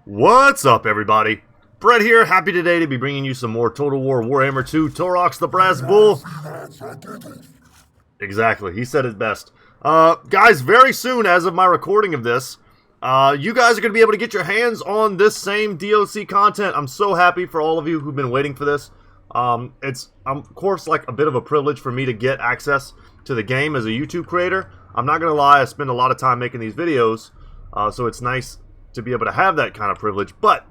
What's up, everybody? Brett here, happy today to be bringing you some more Total War Warhammer 2 Taurox the Brass Bull. Exactly, he said it best. Guys, very soon, as of my recording of this, you guys are going to be able to get your hands on this same DLC content. I'm so happy for all of you who've been waiting for this. It's, of course, like a bit of a privilege for me to get access to the game as a YouTube creator. I'm not going to lie, I spend a lot of time making these videos, so it's nice to be able to have that kind of privilege. But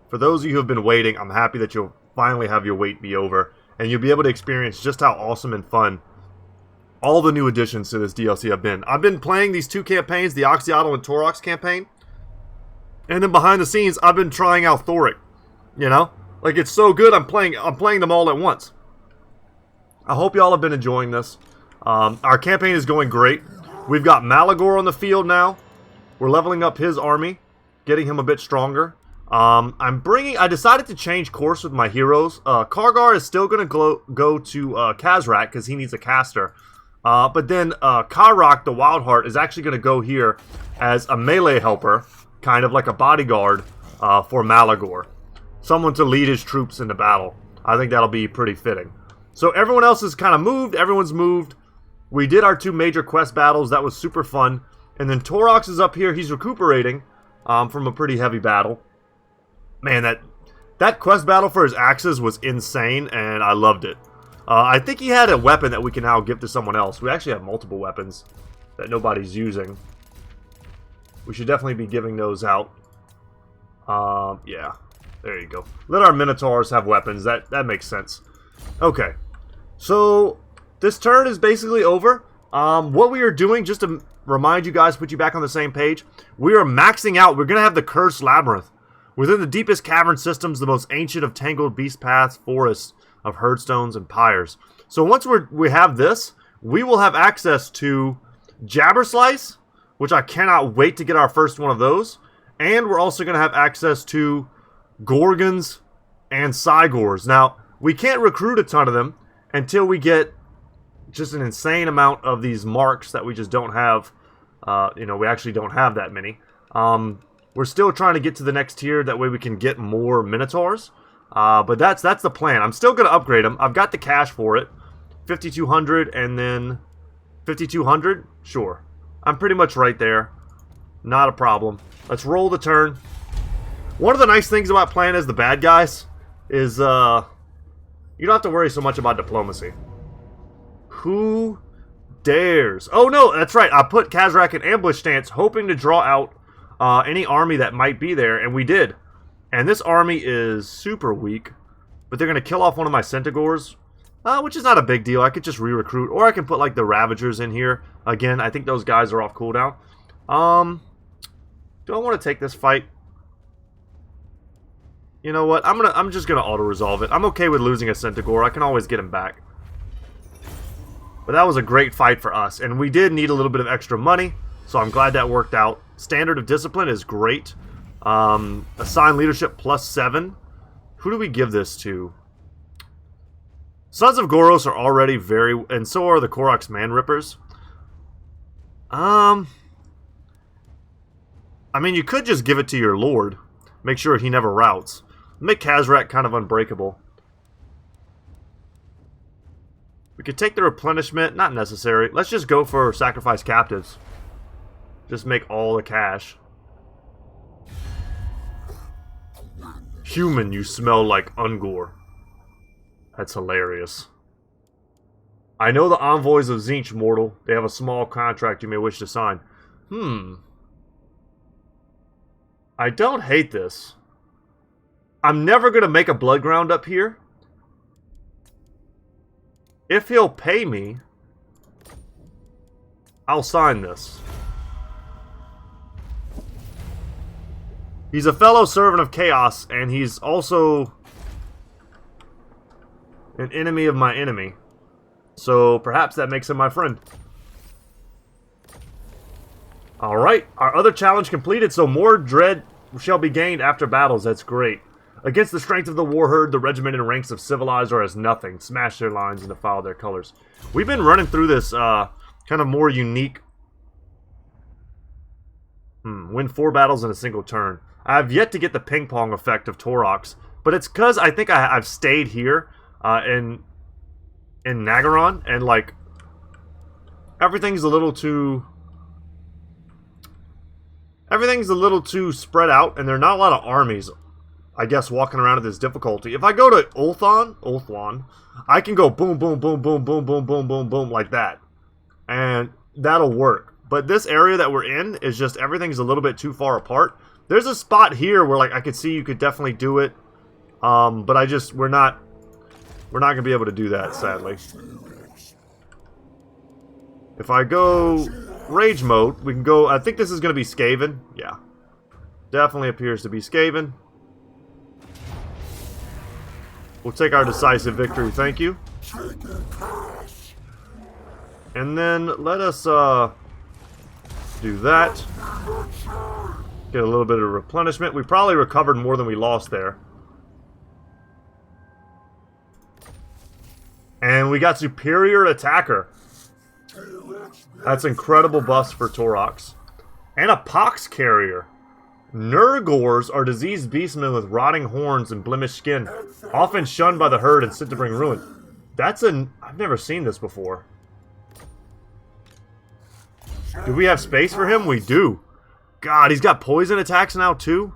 for those of you who have been waiting, I'm happy that you'll finally have your wait be over, and you'll be able to experience just how awesome and fun all the new additions to this DLC have been. I've been playing these two campaigns, the Oxyotl and Taurox campaign, and then behind the scenes, I've been trying out Thoric. You know, like, it's so good. I'm playing them all at once. I hope y'all have been enjoying this. Our campaign is going great. We've got Malagor on the field now. We're leveling up his army, getting him a bit stronger. I decided to change course with my heroes. Kargar is still going to go to Kazrak because he needs a caster. But then Karrak, the Wildheart, is actually going to go here as a melee helper, kind of like a bodyguard for Malagor. Someone to lead his troops into battle. I think that'll be pretty fitting. So everyone else is kind of moved. Everyone's moved. We did our two major quest battles. That was super fun. And then Taurox is up here. He's recuperating from a pretty heavy battle. Man, that quest battle for his axes was insane, and I loved it. I think he had a weapon that we can now give to someone else. We actually have multiple weapons that nobody's using. We should definitely be giving those out. Yeah, there you go. Let our Minotaurs have weapons. That makes sense. Okay, so this turn is basically over. What we are doing, just to remind you guys, put you back on the same page, we are maxing out. We're going to have the Cursed Labyrinth. Within the deepest cavern systems, the most ancient of tangled beast paths, forests of herdstones and pyres. So once we have this, we will have access to Jabberslice, which I cannot wait to get our first one of those. And we're also going to have access to Gorgons and Cygors. Now, we can't recruit a ton of them until we get just an insane amount of these marks that we just don't have. We actually don't have that many. We're still trying to get to the next tier. That way we can get more Minotaurs. But that's the plan. I'm still going to upgrade them. I've got the cash for it. 5,200 and then 5,200. Sure. I'm pretty much right there. Not a problem. Let's roll the turn. One of the nice things about playing as the bad guys is you don't have to worry so much about diplomacy. Who dares? Oh no, that's right. I put Kazrak in ambush stance, hoping to draw out any army that might be there, and we did. And this army is super weak, but they're going to kill off one of my Centaurs, which is not a big deal. I could just re-recruit, or I can put like the Ravagers in here. Again, I think those guys are off cooldown. Do I want to take this fight? You know what? I'm just gonna auto-resolve it. I'm okay with losing a Centaur. I can always get him back. But that was a great fight for us, and we did need a little bit of extra money, so I'm glad that worked out. Standard of Discipline is great. Assign Leadership +7. Who do we give this to? Sons of Goros are already very... And so are the Koroks Man-Rippers. I mean, you could just give it to your Lord. Make sure he never routs. Make Kazrak kind of unbreakable. We could take the replenishment. Not necessary. Let's just go for Sacrifice Captives. Just make all the cash. Human, you smell like Ungor. That's hilarious. I know the envoys of Tzeentch, mortal. They have a small contract you may wish to sign. I don't hate this. I'm never going to make a Bloodground up here. If he'll pay me, I'll sign this. He's a fellow servant of chaos, and he's also an enemy of my enemy. So perhaps that makes him my friend. Alright, our other challenge completed, so more dread shall be gained after battles. That's great. Against the strength of the war herd, the regimented ranks of civilized are as nothing. Smash their lines and defile their colors. We've been running through this kind of more unique... Win 4 battles in a single turn. I've yet to get the ping pong effect of Taurox, but it's because I think I've stayed here in Nagaron, and like everything's a little too spread out, and there are not a lot of armies, I guess, walking around at this difficulty. If I go to Ulthuan, I can go boom, boom, boom, boom, boom, boom, boom, boom, boom, like that. And that'll work. But this area that we're in is just, everything's a little bit too far apart. There's a spot here where, like, I could see you could definitely do it. But we're not going to be able to do that, sadly. If I go Rage mode, we can go, I think this is going to be Skaven. Yeah. Definitely appears to be Skaven. We'll take our decisive victory, thank you. And then let us do that. Get a little bit of replenishment. We probably recovered more than we lost there. And we got Superior Attacker. That's incredible buffs for Taurox. And a Pox Carrier. Nurgors are diseased beastmen with rotting horns and blemished skin, often shunned by the herd and sent to bring ruin. I've never seen this before. Do we have space for him? We do. God, he's got poison attacks now too?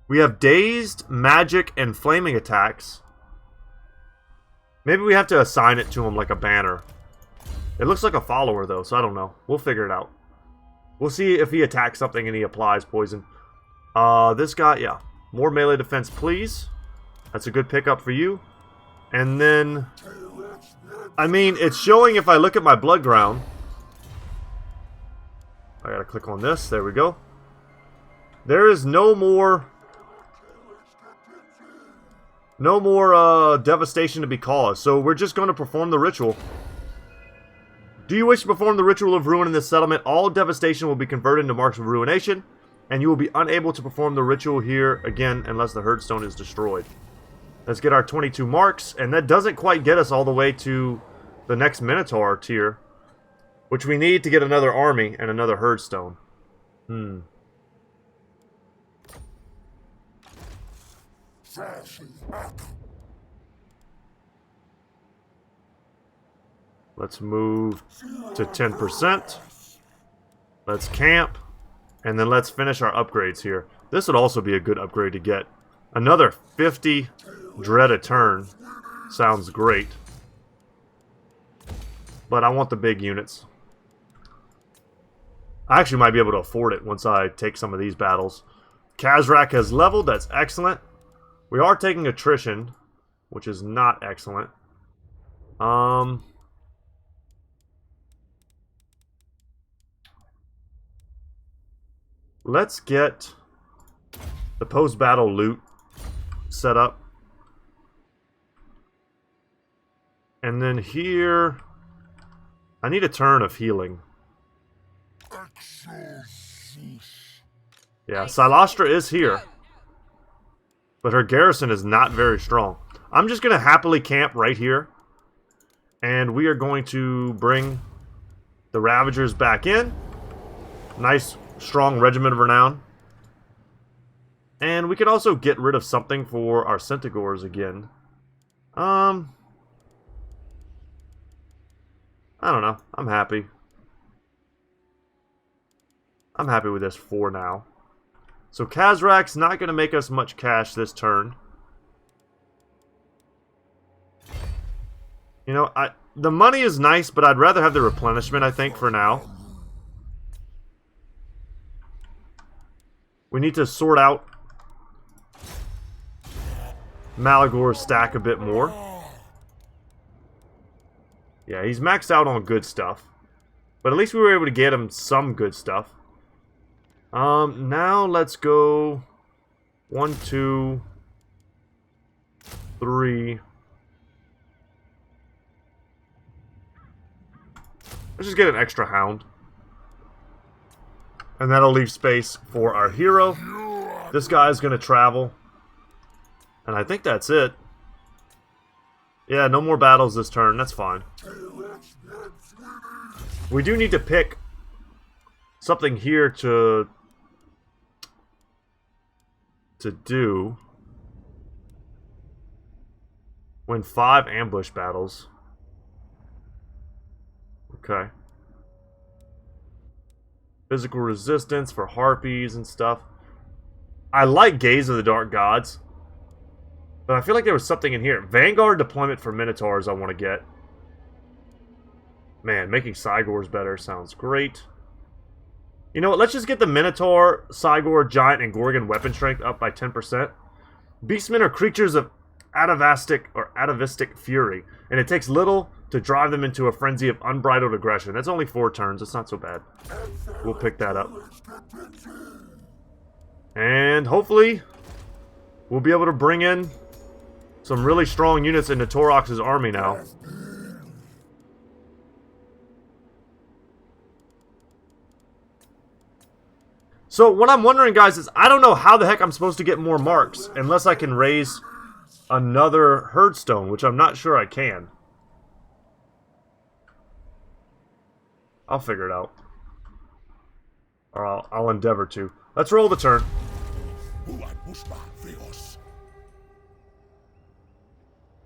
We have dazed, magic, and flaming attacks. Maybe we have to assign it to him like a banner. It looks like a follower though, so I don't know. We'll figure it out. We'll see if he attacks something and he applies poison. This guy, yeah. More melee defense, please. That's a good pickup for you. And then, I mean, it's showing if I look at my blood ground. I gotta click on this. There we go. There is no more devastation to be caused. So we're just going to perform the ritual. Do you wish to perform the ritual of ruin in this settlement? All devastation will be converted into marks of ruination, and you will be unable to perform the ritual here again unless the herdstone is destroyed. Let's get our 22 marks, and that doesn't quite get us all the way to the next Minotaur tier, which we need to get another army and another herdstone. Let's move to 10%. Let's camp. And then let's finish our upgrades here. This would also be a good upgrade to get. Another 50 dread a turn. Sounds great. But I want the big units. I actually might be able to afford it once I take some of these battles. Kazrak has leveled. That's excellent. We are taking attrition, which is not excellent. Let's get the post-battle loot set up. And then here, I need a turn of healing. Yeah, Silastra is here. But her garrison is not very strong. I'm just going to happily camp right here. And we are going to bring the Ravagers back in. Nice, strong Regiment of Renown. And we can also get rid of something for our Centaurs again. I don't know. I'm happy. I'm happy with this for now. So Kazrak's not going to make us much cash this turn. You know, the money is nice, but I'd rather have the replenishment, I think, for now. We need to sort out Malagor's stack a bit more. Yeah, he's maxed out on good stuff. But at least we were able to get him some good stuff. Now let's go 1, 2, 3. Let's just get an extra hound. And that'll leave space for our hero. This guy's going to travel. And I think that's it. Yeah, no more battles this turn. That's fine. We do need to pick something here to to do. Win 5 ambush battles. Okay. Physical resistance for harpies and stuff. I like Gaze of the Dark Gods. But I feel like there was something in here. Vanguard deployment for Minotaurs I want to get. Man, making Cygors better sounds great. You know what? Let's just get the Minotaur, Cygor, Giant, and Gorgon weapon strength up by 10%. Beastmen are creatures of atavistic fury, and it takes little to drive them into a frenzy of unbridled aggression. That's only 4 turns. It's not so bad. We'll pick that up. And hopefully, we'll be able to bring in some really strong units into Taurox's army now. So what I'm wondering, guys, is I don't know how the heck I'm supposed to get more marks unless I can raise another herdstone, which I'm not sure I can. I'll figure it out. Or I'll endeavor to. Let's roll the turn.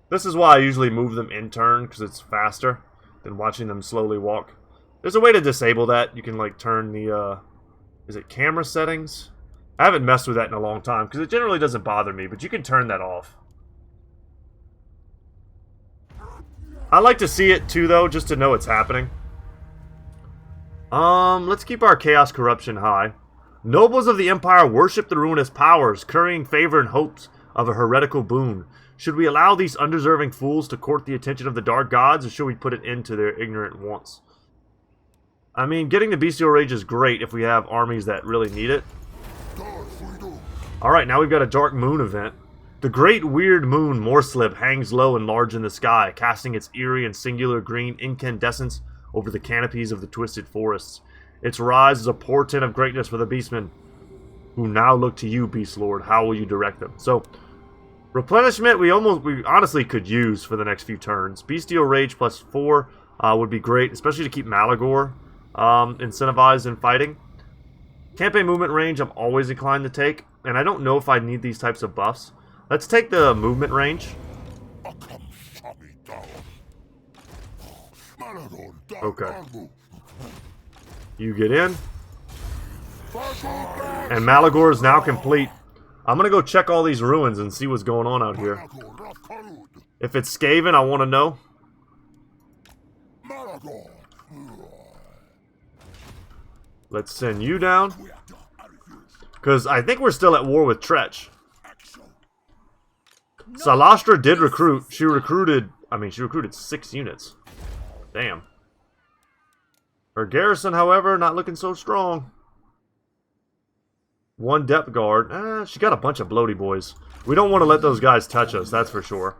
This is why I usually move them in turn, because it's faster than watching them slowly walk. There's a way to disable that. You can, like, turn the, is it camera settings? I haven't messed with that in a long time, because it generally doesn't bother me, but you can turn that off. I like to see it, too, though, just to know it's happening. Let's keep our Chaos Corruption high. Nobles of the Empire worship the ruinous powers, currying favor and hopes of a heretical boon. Should we allow these undeserving fools to court the attention of the Dark Gods, or should we put an end to their ignorant wants? I mean, getting the Bestial Rage is great if we have armies that really need it. Alright, now we've got a Dark Moon event. The Great Weird Moon Morslip hangs low and large in the sky, casting its eerie and singular green incandescence over the canopies of the twisted forests. Its rise is a portent of greatness for the Beastmen, who now look to you, Beast Lord. How will you direct them? So, replenishment we honestly could use for the next few turns. Bestial Rage plus 4 would be great, especially to keep Malagor incentivized in fighting. Campaign movement range I'm always inclined to take, and I don't know if I need these types of buffs. Let's take the movement range. Okay. You get in. And Malagor is now complete. I'm gonna go check all these ruins and see what's going on out here. If it's Skaven, I want to know. Let's send you down. Because I think we're still at war with Tretch. Salastra did recruit. She recruited 6 units. Damn. Her garrison, however, not looking so strong. 1 depth guard. She got a bunch of bloaty boys. We don't want to let those guys touch us, that's for sure.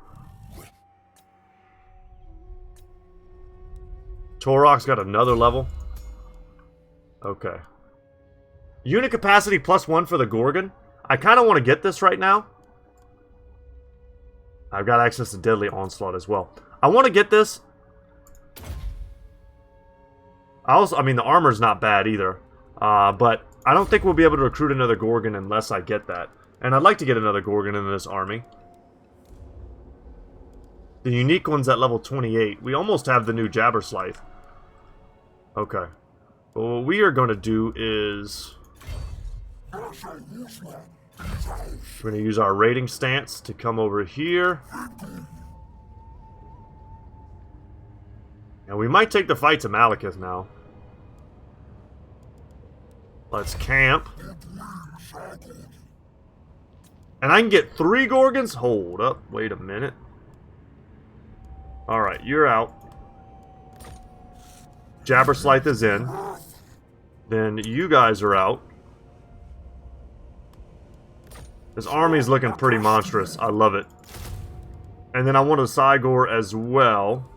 Taurox got another level. Okay. Unit capacity plus 1 for the Gorgon. I kind of want to get this right now. I've got access to Deadly Onslaught as well. I want to get this. I mean, the armor's not bad either. But I don't think we'll be able to recruit another Gorgon unless I get that. And I'd like to get another Gorgon in this army. The unique one's at level 28. We almost have the new Jabberslythe. Okay. Well, what we are going to do is... we're going to use our raiding stance to come over here. And we might take the fight to Malekith now. Let's camp. And I can get 3 Gorgons? Hold up. Wait a minute. Alright, you're out. Jabberslythe is in. Then you guys are out. This army's looking pretty monstrous. I love it. And then I want a Cygor as well.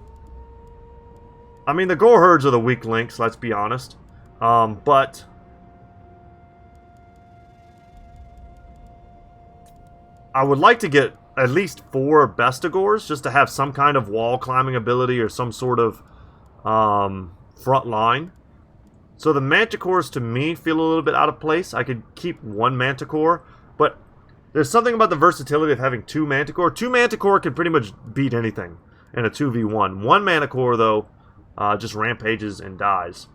I mean, the Gore Herds are the weak links, let's be honest. But... I would like to get at least 4 Bestigors, just to have some kind of wall climbing ability or some sort of front line. So the Manticores, to me, feel a little bit out of place. I could keep 1 Manticore, but There's something about the versatility of having 2 Manticore. 2 Manticore can pretty much beat anything in a 2v1. 1 Manticore, though, just rampages and dies.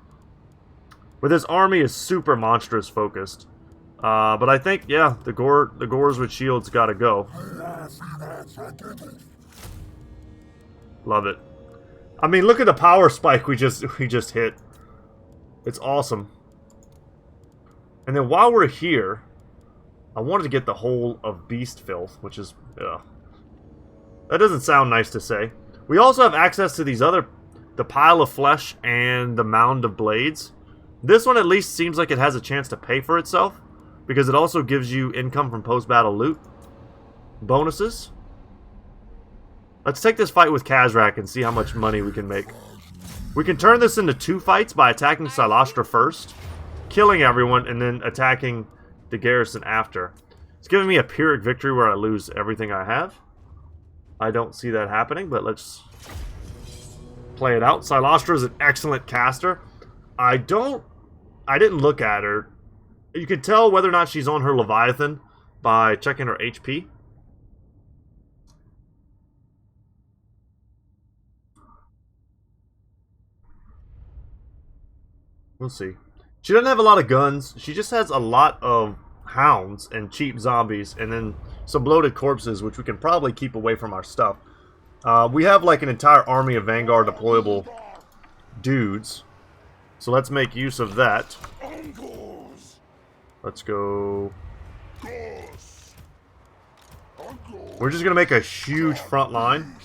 But this army is super monstrous focused. But I think, yeah, the Gores with shields gotta go. Love it. I mean, look at the power spike we just hit. It's awesome. And then while we're here, I wanted to get the whole of Beast Filth, which is... that doesn't sound nice to say. We also have access to these other... the Pile of Flesh and the Mound of Blades. This one at least seems like it has a chance to pay for itself, because it also gives you income from post-battle loot. Bonuses. Let's take this fight with Khazrak and see how much money we can make. We can turn this into 2 fights by attacking Silastra first, killing everyone, and then attacking the garrison after. It's giving me a Pyrrhic victory where I lose everything I have. I don't see that happening, but let's play it out. Silastra is an excellent caster. I didn't look at her. You can tell whether or not she's on her Leviathan by checking her HP. We'll see. She doesn't have a lot of guns. She just has a lot of hounds and cheap zombies, and then some bloated corpses, which we can probably keep away from our stuff. We have like an entire army of Vanguard deployable dudes. So let's make use of that. Let's go. We're just going to make a huge front line.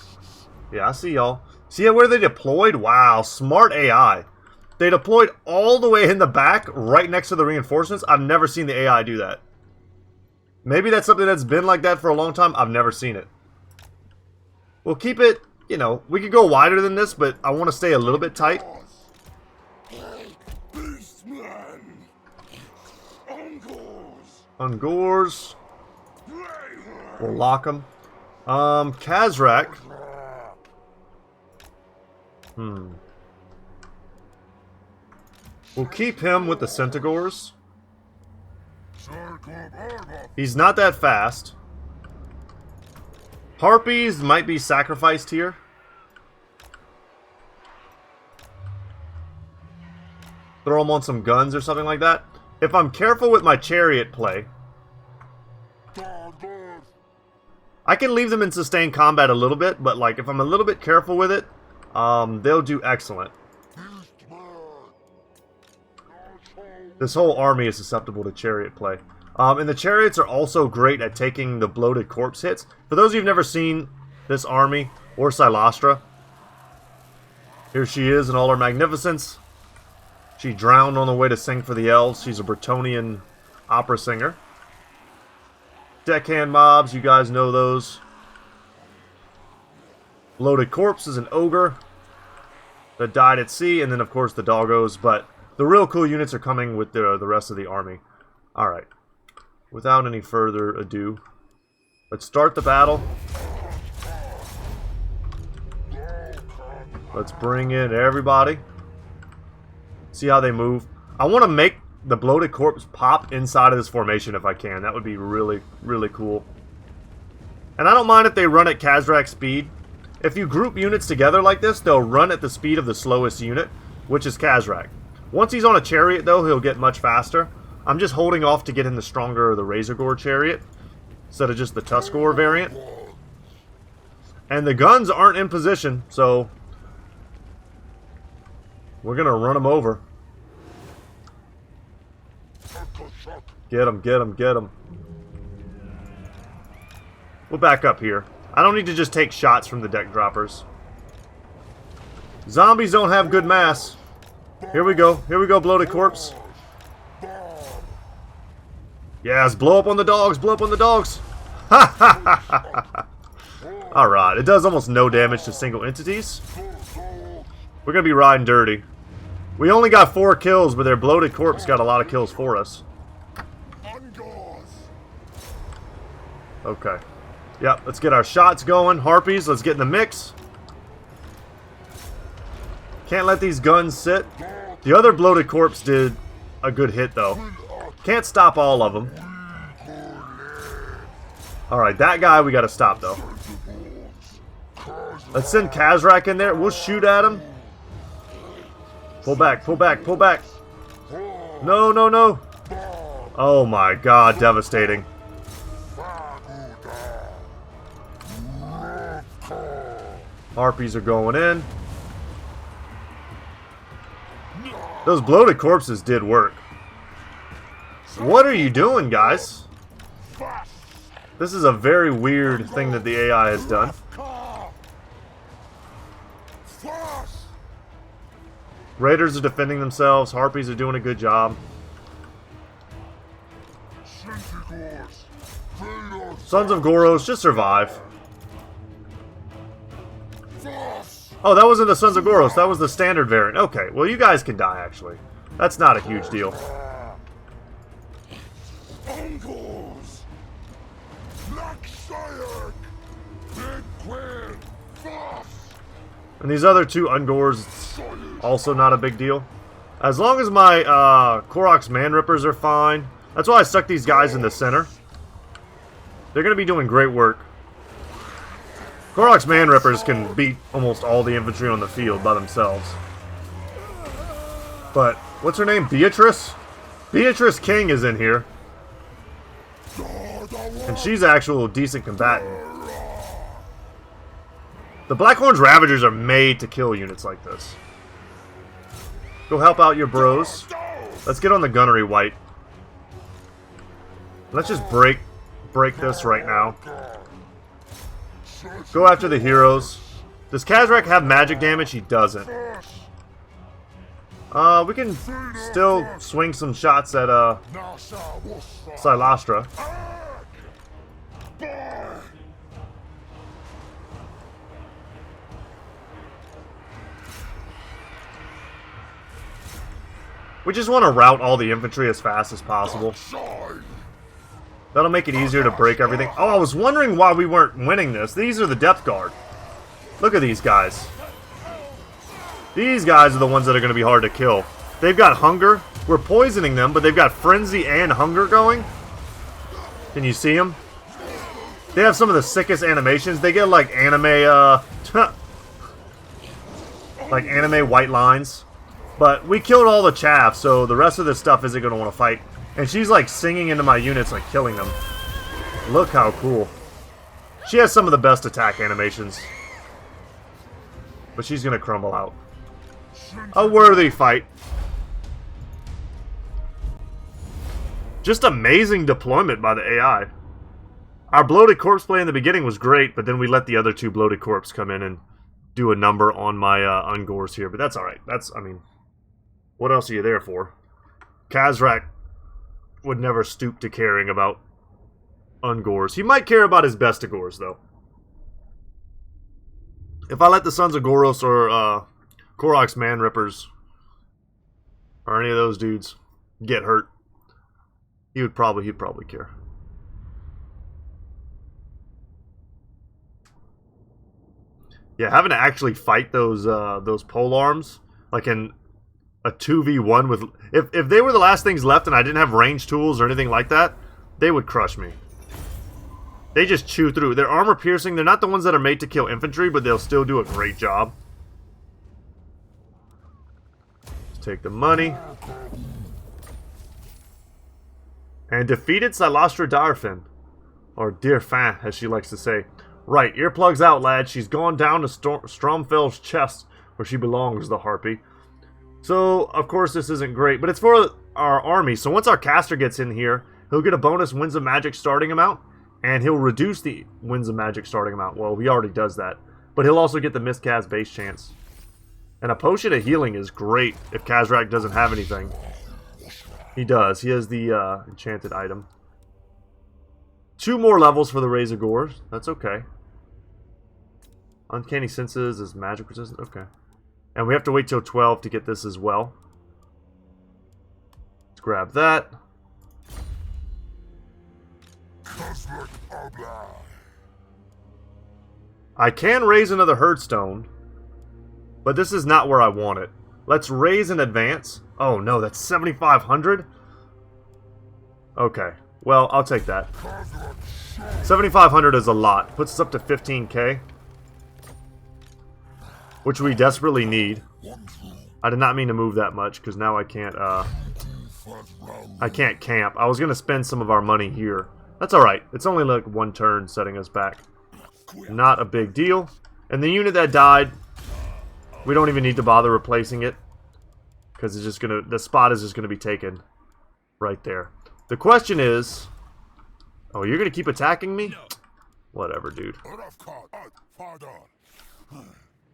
Yeah, I see y'all. See where they deployed? Wow, smart AI. They deployed all the way in the back, right next to the reinforcements. I've never seen the AI do that. Maybe that's something that's been like that for a long time. I've never seen it. We'll keep it, you know, we could go wider than this, but I want to stay a little bit tight. Beastmen. Ungors. We'll lock them. Khazrak. We'll keep him with the Centaurs. He's not that fast. Harpies might be sacrificed here. Throw them on some guns or something like that. If I'm careful with my chariot play, I can leave them in sustained combat a little bit, but like if I'm a little bit careful with it, they'll do excellent. This whole army is susceptible to chariot play. And the chariots are also great at taking the bloated corpse hits. For those of you who've never seen this army, or Silastra, here she is in all her magnificence. She drowned on the way to sing for the elves. She's a Bretonnian opera singer. Deckhand mobs, you guys know those. Bloated corpse is an ogre that died at sea, and then of course the doggos, but the real cool units are coming with the rest of the army. Alright. Without any further ado, let's start the battle. Let's bring in everybody. See how they move. I want to make the bloated corpse pop inside of this formation if I can. That would be really, really cool. And I don't mind if they run at Khazrak speed. If you group units together like this, they'll run at the speed of the slowest unit, which is Khazrak. Once he's on a chariot, though, he'll get much faster. I'm just holding off to get in the stronger the Razorgore chariot instead of just the Tuskgore variant. And the guns aren't in position, so we're going to run them over. Get him, get him, get him. We'll back up here. I don't need to just take shots from the deck droppers. Zombies don't have good mass. Here we go, bloated corpse. Yes, blow up on the dogs, blow up on the dogs. Ha ha ha ha. Alright, it does almost no damage to single entities. We're going to be riding dirty. We only got 4 kills, but their bloated corpse got a lot of kills for us. Okay. Yep, let's get our shots going. Harpies, let's get in the mix. Can't let these guns sit. The other bloated corpse did a good hit, though. Can't stop all of them. Alright, that guy we gotta stop, though. Let's send Kazrak in there. We'll shoot at him. Pull back, pull back, pull back. No, no, no. Oh my god, devastating. Harpies are going in. Those bloated corpses did work. What are you doing, guys? This is a very weird thing that the AI has done. Raiders are defending themselves. Harpies are doing a good job. Sons of Goros, just survive. Oh, that wasn't the Sons of Goros. That was the standard variant. Okay, well, you guys can die, actually. That's not a huge deal. And these other two Ungors, also not a big deal. As long as my Taurox Man-Rippers are fine. That's why I stuck these guys in the center. They're going to be doing great work. Taurox Man-Rippers can beat almost all the infantry on the field by themselves. But, what's her name? Beatrice? Beatrice King is in here. And she's actually a decent combatant. The Blackhorn's Ravagers are made to kill units like this. Go help out your bros. Let's get on the gunnery, White. Let's just break this right now. Go after the heroes. Does Kazrak have magic damage? He doesn't. We can still swing some shots at Silastra. We just want to route all the infantry as fast as possible. That'll make it easier to break everything. Oh, I was wondering why we weren't winning this. These are the Depth Guard. Look at these guys. These guys are the ones that are going to be hard to kill. They've got hunger. We're poisoning them, but they've got frenzy and hunger going. Can you see them? They have some of the sickest animations. They get like anime, like anime white lines. But we killed all the chaff, so the rest of this stuff isn't going to want to fight. And she's like singing into my units, like killing them. Look how cool. She has some of the best attack animations. But she's going to crumble out. A worthy fight. Just amazing deployment by the AI. Our bloated corpse play in the beginning was great, but then we let the other two bloated corpse come in and do a number on my Ungors here. But that's alright. That's, I mean, what else are you there for? Kazrak would never stoop to caring about Ungors. He might care about his Bestigors, though. If I let the Sons of Goros or Taurox Man-Rippers or any of those dudes get hurt, he'd probably care. Yeah, having to actually fight those polearms, like in a 2v1 with... If they were the last things left and I didn't have range tools or anything like that, they would crush me. They just chew through. They're armor piercing. They're not the ones that are made to kill infantry, but they'll still do a great job. Let's take the money. And defeated Silastra Darfin. Or Dearfin, as she likes to say. Right, earplugs out, lad. She's gone down to Stromfeld's chest, where she belongs, the Harpy. So, of course, this isn't great, but it's for our army. So once our caster gets in here, he'll get a bonus Winds of Magic starting amount, and he'll reduce the Winds of Magic starting amount. Well, he already does that. But he'll also get the miscast base chance. And a Potion of Healing is great if Kazrak doesn't have anything. He does. He has the enchanted item. 2 more levels for the Razor Gores. That's okay. Uncanny Senses is magic resistant. Okay. And we have to wait till 12 to get this as well. Let's grab that. I can raise another Herdstone, but this is not where I want it. Let's raise and advance. Oh no, that's 7,500? Okay, well, I'll take that. 7,500 is a lot. Puts us up to 15k. Which we desperately need. I did not mean to move that much, because now I can't camp. I was going to spend some of our money here. That's alright. It's only like one turn setting us back. Not a big deal. And the unit that died, we don't even need to bother replacing it. Because it's just gonna, the spot is just going to be taken right there. The question is... Oh, you're going to keep attacking me? Whatever, dude.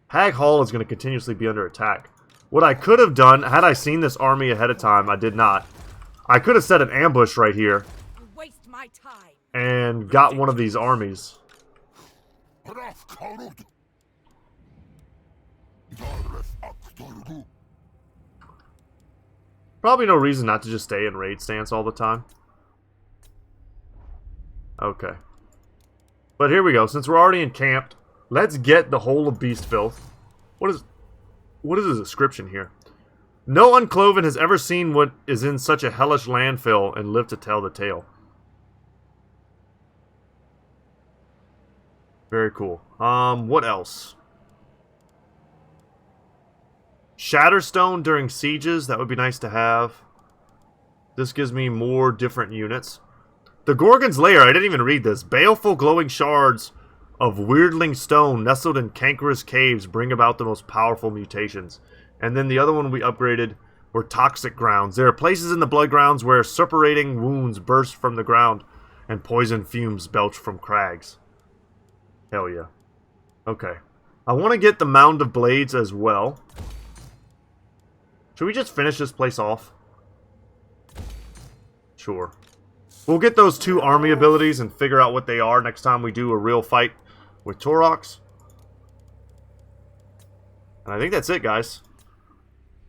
Hag Hall is going to continuously be under attack. What I could have done, had I seen this army ahead of time, I did not. I could have set an ambush right here. Waste my time. And got one of these armies. Probably no reason not to just stay in raid stance all the time. Okay. But here we go. Since we're already encamped, let's get the whole of Beast Filth. What is the description here? No uncloven has ever seen what is in such a hellish landfill and lived to tell the tale. Very cool. What else? Shatterstone during sieges, that would be nice to have. This gives me more different units. The Gorgon's Lair, I didn't even read this. Baleful glowing shards of weirdling stone nestled in cankerous caves bring about the most powerful mutations. And then the other one we upgraded were toxic grounds. There are places in the blood grounds where suppurating wounds burst from the ground and poison fumes belch from crags. Hell yeah. Okay. I want to get the Mound of Blades as well. Should we just finish this place off? Sure. We'll get those 2 army abilities and figure out what they are next time we do a real fight with Taurox. And I think that's it, guys.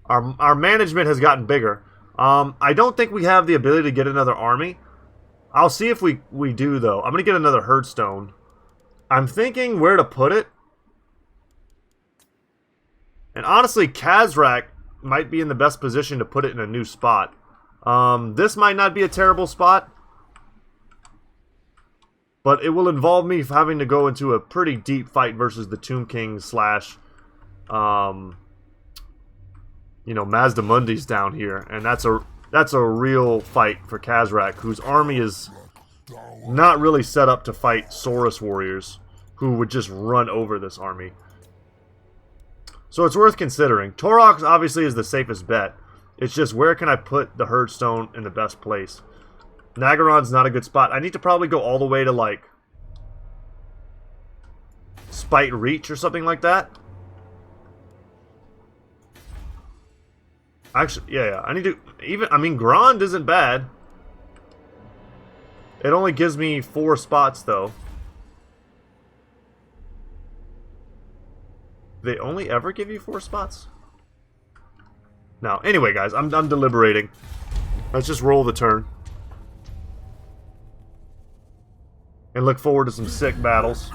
Our management has gotten bigger. I don't think we have the ability to get another army. I'll see if we do, though. I'm going to get another Herdstone. I'm thinking where to put it. And honestly, Kazrak might be in the best position to put it in a new spot. This might not be a terrible spot. But it will involve me having to go into a pretty deep fight versus the Tomb King slash, Mazdamundi's down here. And that's a real fight for Kazrak, whose army is not really set up to fight Saurus warriors, who would just run over this army. So it's worth considering. Taurox obviously is the safest bet. It's just where can I put the Herdstone in the best place? Nagaron's not a good spot. I need to probably go all the way to, like, Spite Reach or something like that. Actually, yeah, I need to... Grond isn't bad. It only gives me 4 spots, though. They only ever give you 4 spots? No. Anyway, guys, I'm deliberating. Let's just roll the turn. And look forward to some sick battles.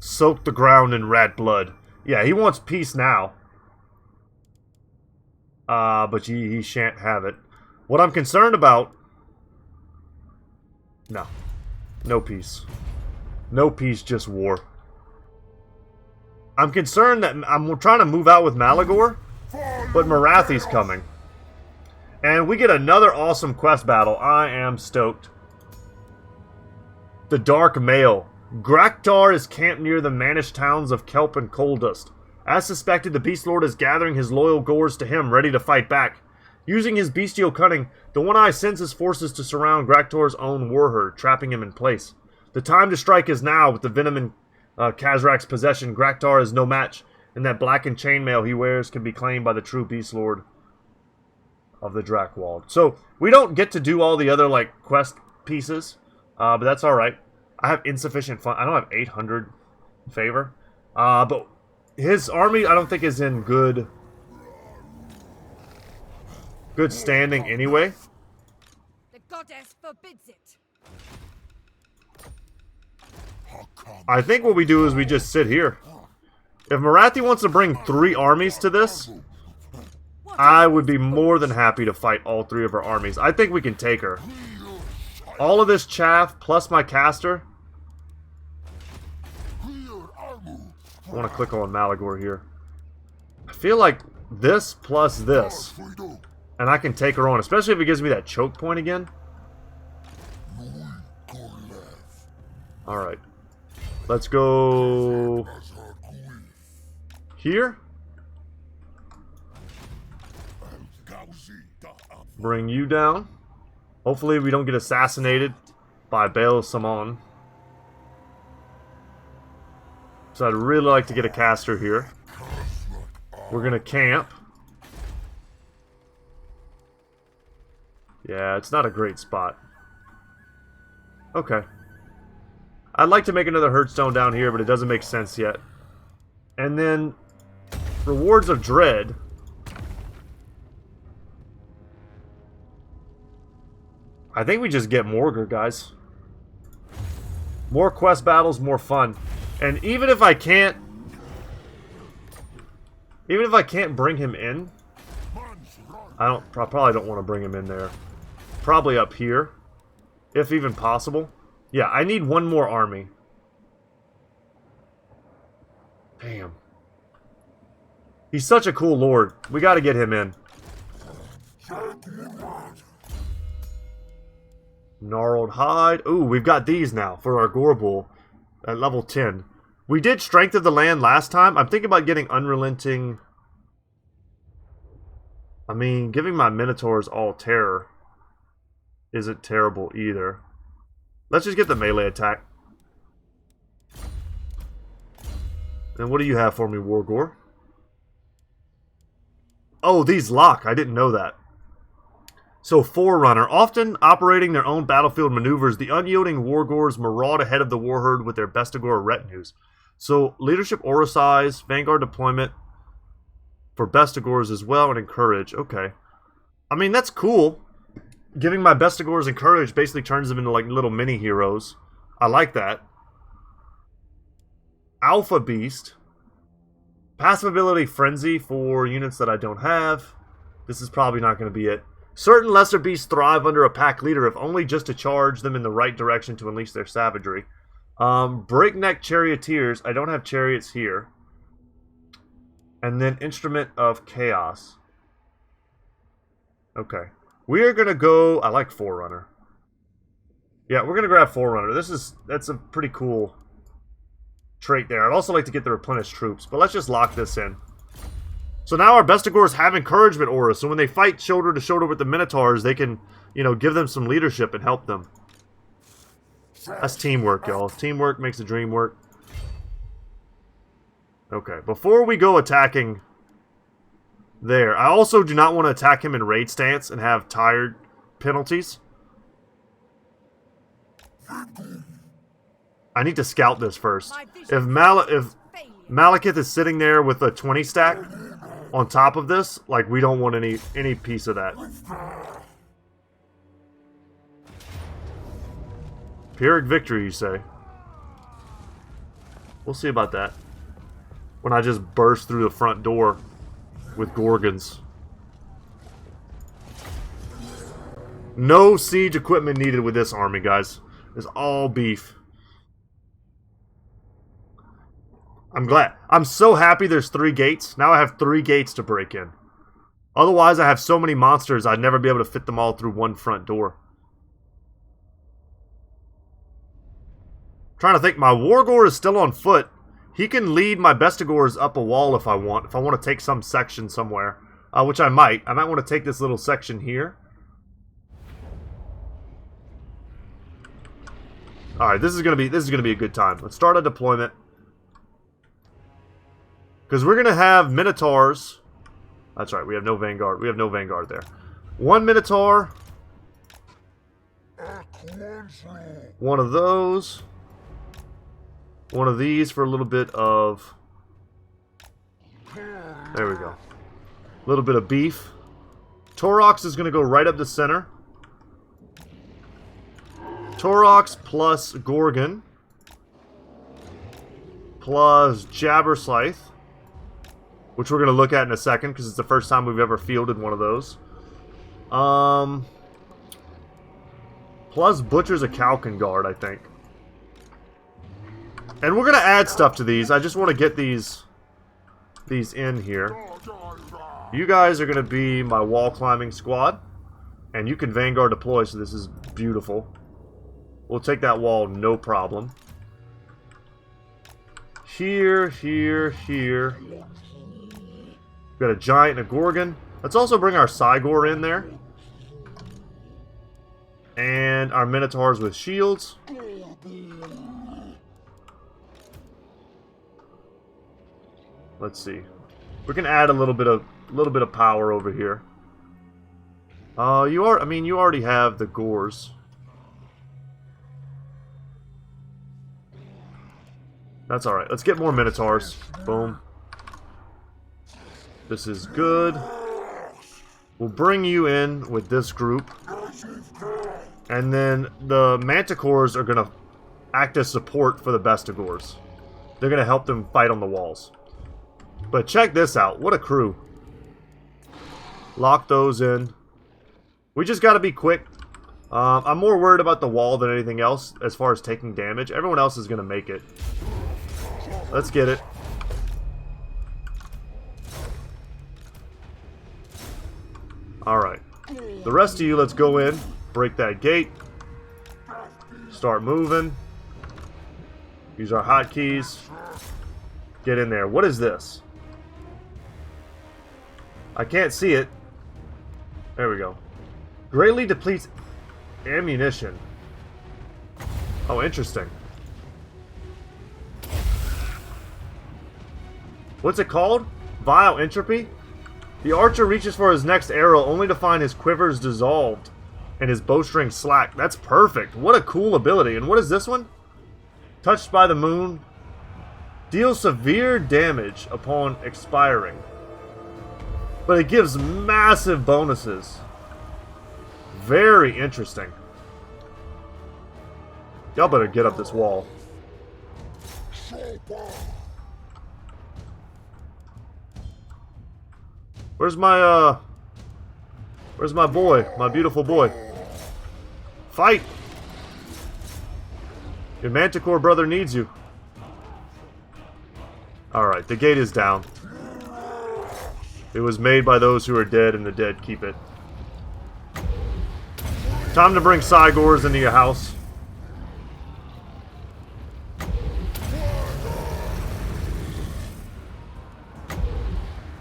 Soak the ground in rat blood. Yeah, he wants peace now. But he shan't have it. What I'm concerned about... No. No peace. No peace, just war. I'm concerned that I'm trying to move out with Malagor, but Marathi's coming. And we get another awesome quest battle. I am stoked. The Dark Mail. Graktar is camped near the Manish towns of Kelp and Coldust. As suspected, the Beast Lord is gathering his loyal Gors to him, ready to fight back. Using his bestial cunning, the One-Eye sends his forces to surround Graktar's own warherd, trapping him in place. The time to strike is now. With the venom in Kazrak's possession, Graktar is no match, and that blackened chainmail he wears can be claimed by the true Beast Lord of the Drakewald. So, we don't get to do all the other, like, quest pieces, but that's alright. I have insufficient fun. I don't have 800 favor. But his army, I don't think, is in good standing anyway. The goddess forbids it. I think what we do is we just sit here. If Marathi wants to bring 3 armies to this, I would be more than happy to fight all 3 of her armies. I think we can take her. all of this chaff plus my caster. I want to click on Malagor here. I feel like this plus this, and I can take her on, especially if it gives me that choke point again. Alright. Let's go here. Bring you down. Hopefully we don't get assassinated by Baal Samon. So I'd really like to get a caster here. We're gonna camp. Yeah, it's not a great spot. Okay. I'd like to make another Hearthstone down here, but it doesn't make sense yet. And then Rewards of Dread. I think we just get Morgar, guys. More quest battles, more fun. And even if I can't bring him in, I probably don't want to bring him in there. Probably up here, if even possible. Yeah, I need one more army. Damn. He's such a cool lord. We got to get him in. Gnarled hide. Ooh, we've got these now for our Gorbul at level 10. We did Strength of the Land last time. I'm thinking about getting Unrelenting. I mean, giving my Minotaurs all terror isn't terrible either. Let's just get the melee attack. And what do you have for me, Wargore? Oh, these lock. I didn't know that. So, Forerunner. Often operating their own battlefield maneuvers, the unyielding Wargores maraud ahead of the Warherd with their Bestigor retinues. So, leadership aura size, Vanguard deployment for Bestigors as well, and encourage. Okay. I mean, that's cool. Giving my Bestigors encourage basically turns them into like little mini heroes. I like that. Alpha Beast. Passive ability Frenzy for units that I don't have. This is probably not going to be it. Certain lesser beasts thrive under a pack leader if only just to charge them in the right direction to unleash their savagery. Breakneck Charioteers. I don't have chariots here. And then Instrument of Chaos. Okay. We are going to go... I like Forerunner. Yeah, we're going to grab Forerunner. That's a pretty cool trait there. I'd also like to get the replenished troops, but let's just lock this in. So now our Bestigors have encouragement auras, so when they fight shoulder to shoulder with the Minotaurs, they can, you know, give them some leadership and help them. That's teamwork, y'all. Teamwork makes the dream work. Okay, before we go attacking there, I also do not want to attack him in raid stance and have tired penalties. I need to scout this first. If Malekith is sitting there with a 20 stack on top of this, like, we don't want any piece of that. Pyrrhic victory, you say? We'll see about that. When I just burst through the front door with Gorgons. No siege equipment needed with this army, guys. It's all beef. I'm glad. I'm so happy there's 3 gates. Now I have 3 gates to break in. Otherwise, I have so many monsters, I'd never be able to fit them all through one front door. Trying to think, my Wargore is still on foot. He can lead my Bestigors up a wall if I want. If I want to take some section somewhere. Which I might. I might want to take this little section here. Alright, this is gonna be a good time. Let's start a deployment. Because we're gonna have Minotaurs. That's right, we have no Vanguard. We have no Vanguard there. 1 Minotaur. One of those. One of these for a little bit of... There we go. A little bit of beef. Taurox is going to go right up the center. Taurox plus Gorgon. Plus Jabberslythe. Which we're going to look at in a second, because it's the first time we've ever fielded one of those. Plus Butcher's a Calcan Guard, I think. And we're going to add stuff to these. I just want to get these in here. You guys are going to be my wall climbing squad. And you can Vanguard deploy, so this is beautiful. We'll take that wall, no problem. Here, here, here. We've got a Giant and a Gorgon. Let's also bring our Cygor in there. And our Minotaurs with shields. Let's see. We can add a little bit of power over here. You already have the Gores. That's alright. Let's get more Minotaurs. Boom. This is good. We'll bring you in with this group. And then the Manticores are going to act as support for the Bestigores. They're going to help them fight on the walls. But check this out. What a crew. Lock those in. We just got to be quick. I'm more worried about the wall than anything else as far as taking damage. Everyone else is going to make it. Let's get it. Alright. The rest of you, let's go in. Break that gate. Start moving. Use our hotkeys. Get in there. What is this? I can't see it. There we go. Greatly depletes ammunition. Oh, interesting. What's it called? Vile Entropy? The archer reaches for his next arrow only to find his quivers dissolved and his bowstring slack. That's perfect. What a cool ability. And what is this one? Touched by the moon. Deals severe damage upon expiring. But it gives massive bonuses. Very interesting. Y'all better get up this wall. Where's my boy? My beautiful boy. Fight! Your Manticore brother needs you. Alright, the gate is down. It was made by those who are dead, and the dead keep it. Time to bring Cygors into your house.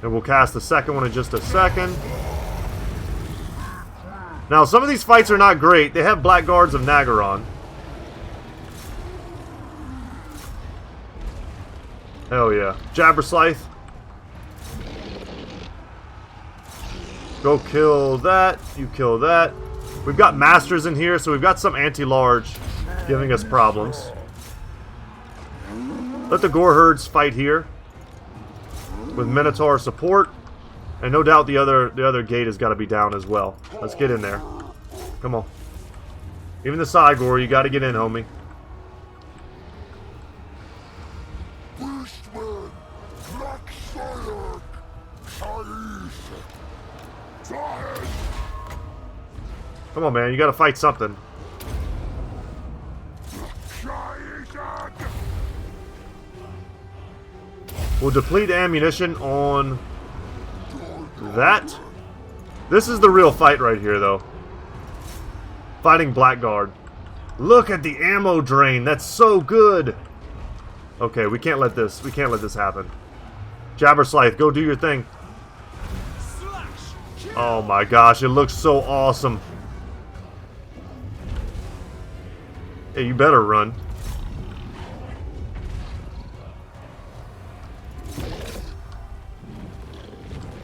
And we'll cast the second one in just a second. Now, some of these fights are not great. They have Blackguards of Nagaron. Hell yeah. Jabberslythe. Go kill that. You kill that. We've got Masters in here, so we've got some anti-large giving us problems. Let the Gore Herds fight here. With Minotaur support. And no doubt the other gate has got to be down as well. Let's get in there. Come on. Even the Cygor, you got to get in, homie. Beastmen, Black Fire, Come on, man. You got to fight something. We'll deplete ammunition on that. This is the real fight right here, though. Fighting Blackguard. Look at the ammo drain. That's so good. Okay, we can't let this happen. Jabberslythe, go do your thing. Oh my gosh, it looks so awesome. Hey, you better run.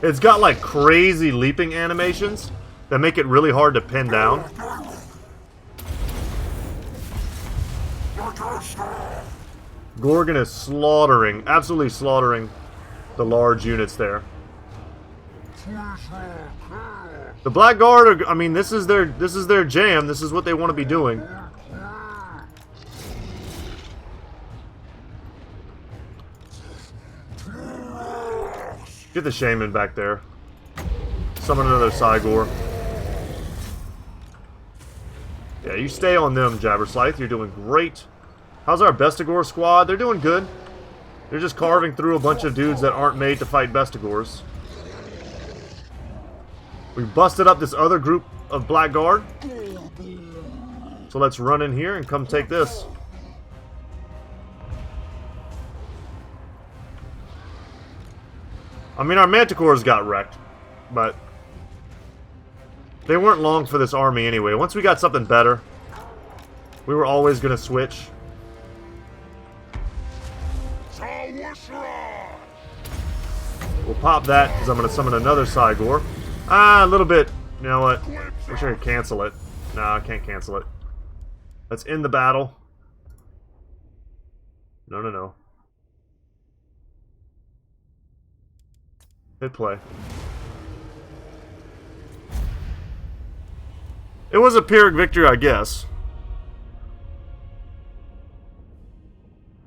It's got like crazy leaping animations that make it really hard to pin down. Gorgon is slaughtering, absolutely slaughtering the large units there. The Blackguard are, I mean, this is their jam. This is what they want to be doing. Get the Shaman back there. Summon another Cygor. Yeah, you stay on them, Jabberslythe. You're doing great. How's our Bestigor squad? They're doing good. They're just carving through a bunch of dudes that aren't made to fight Bestigors. We busted up this other group of Blackguard. So let's run in here and come take this. I mean, our Manticores got wrecked, but they weren't long for this army anyway. Once we got something better, we were always going to switch. We'll pop that because I'm going to summon another Cygor. A little bit. You know what? Wish I could cancel it. No, I can't cancel it. Let's end the battle. No, no, no. Hit play. It was a Pyrrhic victory, I guess.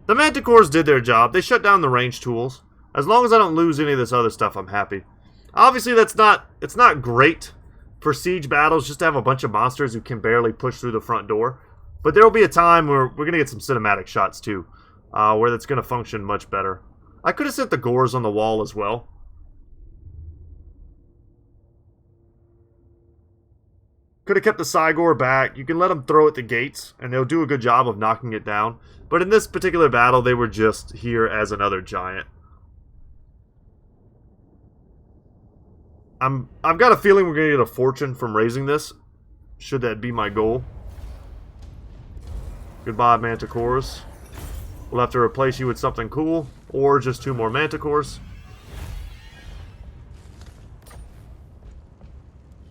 The Manticores did their job. They shut down the range tools. As long as I don't lose any of this other stuff, I'm happy. Obviously, it's not great for siege battles just to have a bunch of monsters who can barely push through the front door. But there will be a time where we're going to get some cinematic shots too, where that's going to function much better. I could have set the Gores on the wall as well. Could have kept the Cygor back. You can let them throw at the gates, and they'll do a good job of knocking it down. But in this particular battle, they were just here as another giant. I've got a feeling we're going to get a fortune from raising this, should that be my goal. Goodbye, Manticores. We'll have to replace you with something cool, or just 2 more Manticores.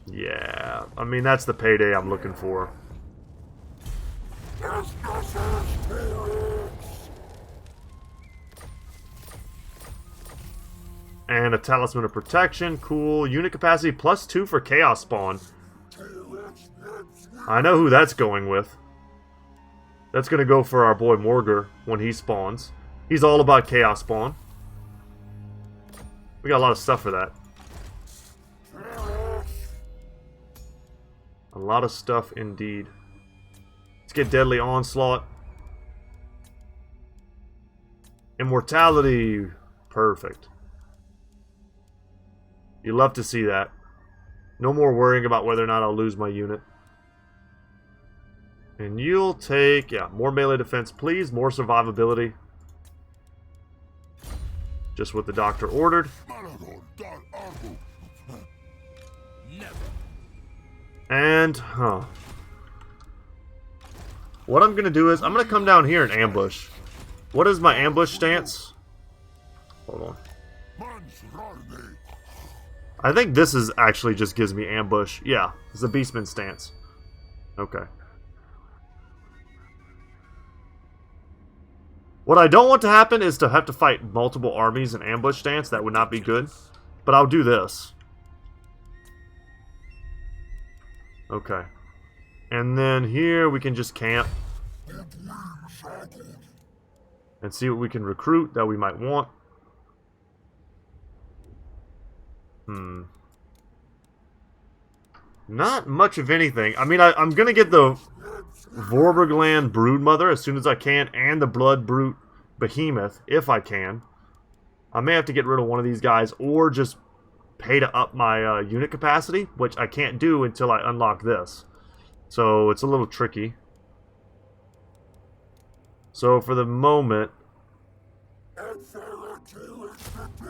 Yeah, I mean, that's the payday I'm looking for. And a Talisman of Protection, cool. Unit capacity +2 for Chaos Spawn. I know who that's going with. That's going to go for our boy Morgar when he spawns. He's all about Chaos Spawn. We got a lot of stuff for that. A lot of stuff indeed. Let's get Deadly Onslaught. Immortality. Perfect. You love to see that. No more worrying about whether or not I'll lose my unit. And you'll take, yeah, more melee defense, please. More survivability. Just what the doctor ordered. And, what I'm going to do is, I'm going to come down here and ambush. What is my ambush stance? Hold on. I think this is actually just gives me ambush. Yeah, it's a Beastman stance. Okay. What I don't want to happen is to have to fight multiple armies in ambush stance. That would not be good. But I'll do this. Okay. And then here we can just camp. And see what we can recruit that we might want. Not much of anything. I mean, I'm going to get the Vorbergland Broodmother as soon as I can, and the Blood Brute Behemoth, if I can. I may have to get rid of one of these guys, or just pay to up my unit capacity, which I can't do until I unlock this. So, it's a little tricky. So, for the moment,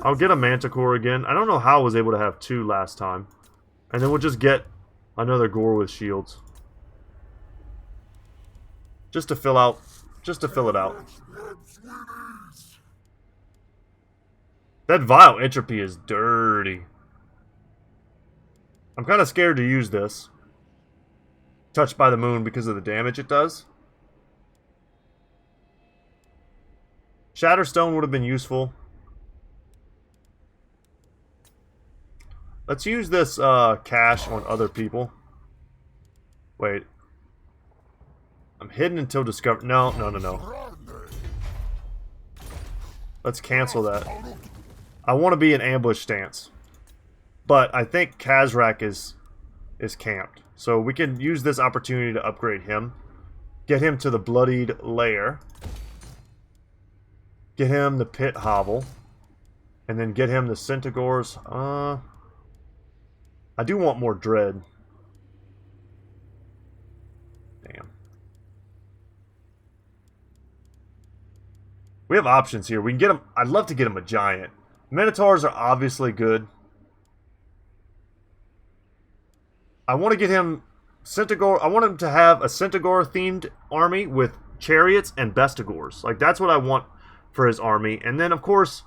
I'll get a Manticore again. I don't know how I was able to have 2 last time. And then we'll just get another Gore with shields. Just to fill it out. That Vile Entropy is dirty. I'm kind of scared to use this. Touched by the Moon because of the damage it does. Shatterstone would have been useful. Let's use this cash on other people. Wait. I'm hidden until discovered. No. Let's cancel that. I want to be in ambush stance. But I think Kazrak is camped. So we can use this opportunity to upgrade him. Get him to the Bloodied Lair. Get him the Pit Hovel. And then get him the Centaurs. I do want more Dread. Damn. We have options here. We can get him. I'd love to get him a Giant. Minotaurs are obviously good. I want to get him Centaur. I want him to have a Centaur themed army with chariots and Bestigors. Like, that's what I want for his army. And then, of course,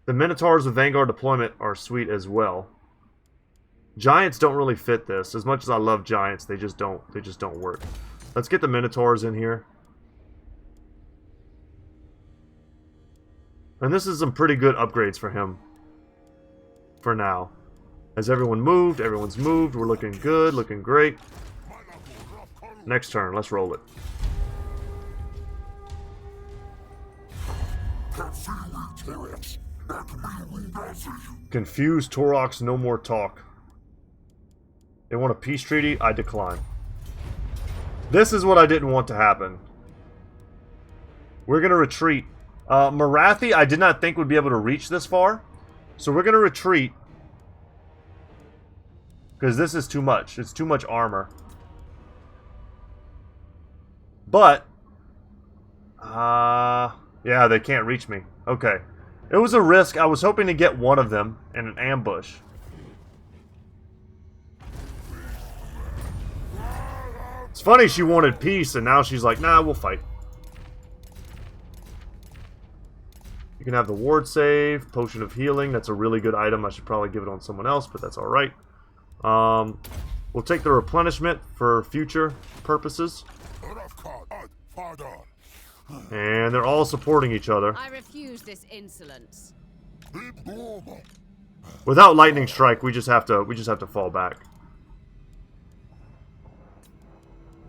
the Minotaurs with Vanguard deployment are sweet as well. Giants don't really fit this. As much as I love Giants, they just don't work. Let's get the Minotaurs in here. And this is some pretty good upgrades for him. For now. Has everyone moved? Everyone's moved. We're looking good, looking great. Next turn, let's roll it. Confused Taurox, no more talk. They want a peace treaty? I decline. This is what I didn't want to happen. We're going to retreat. Marathi, I did not think would be able to reach this far. So we're going to retreat. Because this is too much. It's too much armor. But, yeah, they can't reach me. Okay. It was a risk. I was hoping to get one of them in an ambush. It's funny she wanted peace, and now she's like, nah, we'll fight. You can have the ward save, potion of healing. That's a really good item. I should probably give it on someone else, but that's alright. We'll take the replenishment for future purposes. And they're all supporting each other. I refuse this insolence. Without lightning strike, we just have to fall back.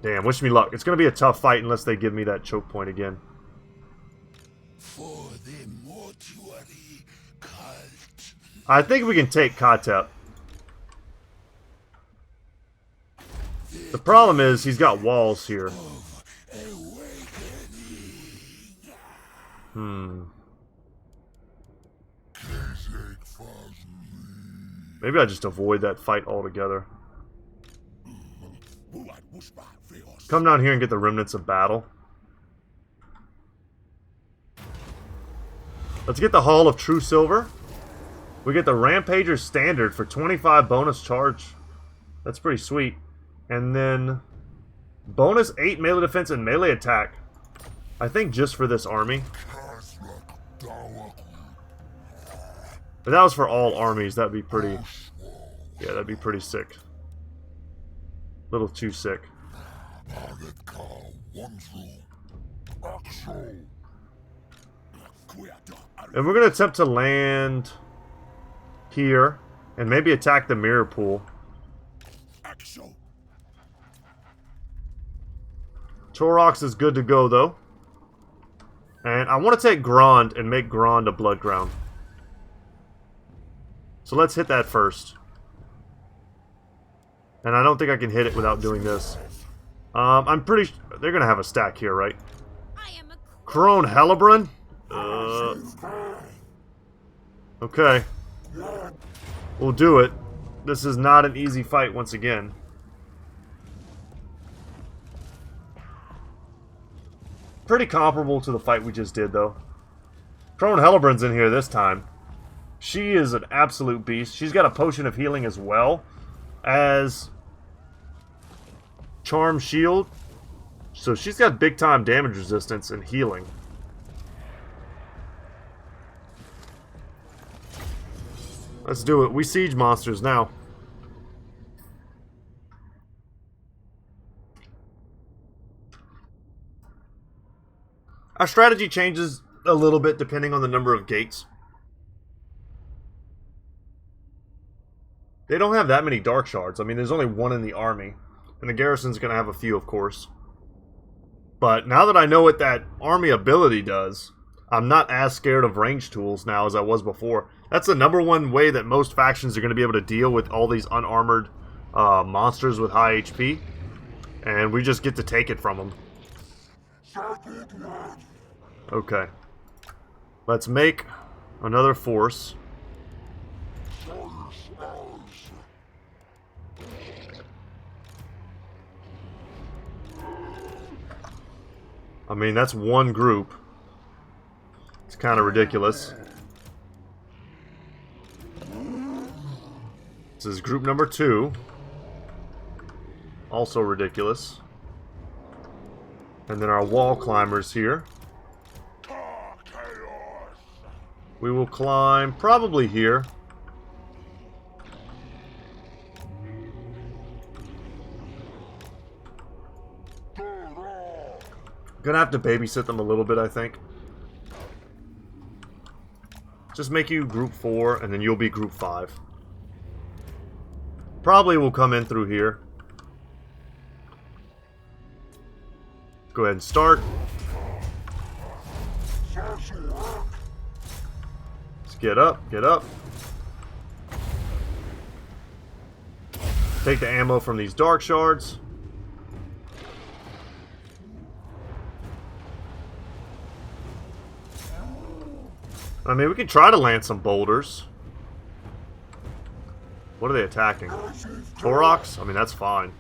Damn, wish me luck. It's gonna be a tough fight unless they give me that choke point again. For the mortuary cult. I think we can take Katep. The problem is he's got walls here. Maybe I just avoid that fight altogether. Come down here and get the remnants of battle. Let's get the Hall of True Silver. We get the Rampager's Standard for 25 bonus charge. That's pretty sweet. And then bonus 8 melee defense and melee attack. I think just for this army. If that was for all armies, that'd be pretty... Yeah, that'd be pretty sick. Little too sick. And we're going to attempt to land here. And maybe attack the mirror pool. Taurox is good to go, though. And I want to take Grand and make Grand a blood ground. So let's hit that first. And I don't think I can hit it without doing this. I'm pretty... They're going to have a stack here, right? Crone Hellebron? Okay. We'll do it. This is not an easy fight once again. Pretty comparable to the fight we just did, though. Crone Hellebron's in here this time. She is an absolute beast. She's got a potion of healing as well as Charm Shield. So she's got big time damage resistance and healing. Let's do it. We siege monsters now. Our strategy changes a little bit depending on the number of gates. They don't have that many Dark Shards. I mean, there's only one in the army. And the garrison's going to have a few, of course. But now that I know what that army ability does, I'm not as scared of range tools now as I was before. That's the number one way that most factions are going to be able to deal with all these unarmored monsters with high HP. And we just get to take it from them. Okay. Let's make another force. I mean, that's one group. It's kind of ridiculous. This is group number 2. Also ridiculous. And then our wall climbers here. We will climb probably here. Gonna have to babysit them a little bit, I think. Just make you group 4, and then you'll be group 5. Probably will come in through here. Go ahead and start. Let's get up, get up. Take the ammo from these dark shards. I mean, we can try to land some boulders. What are they attacking? Taurox? I mean, that's fine.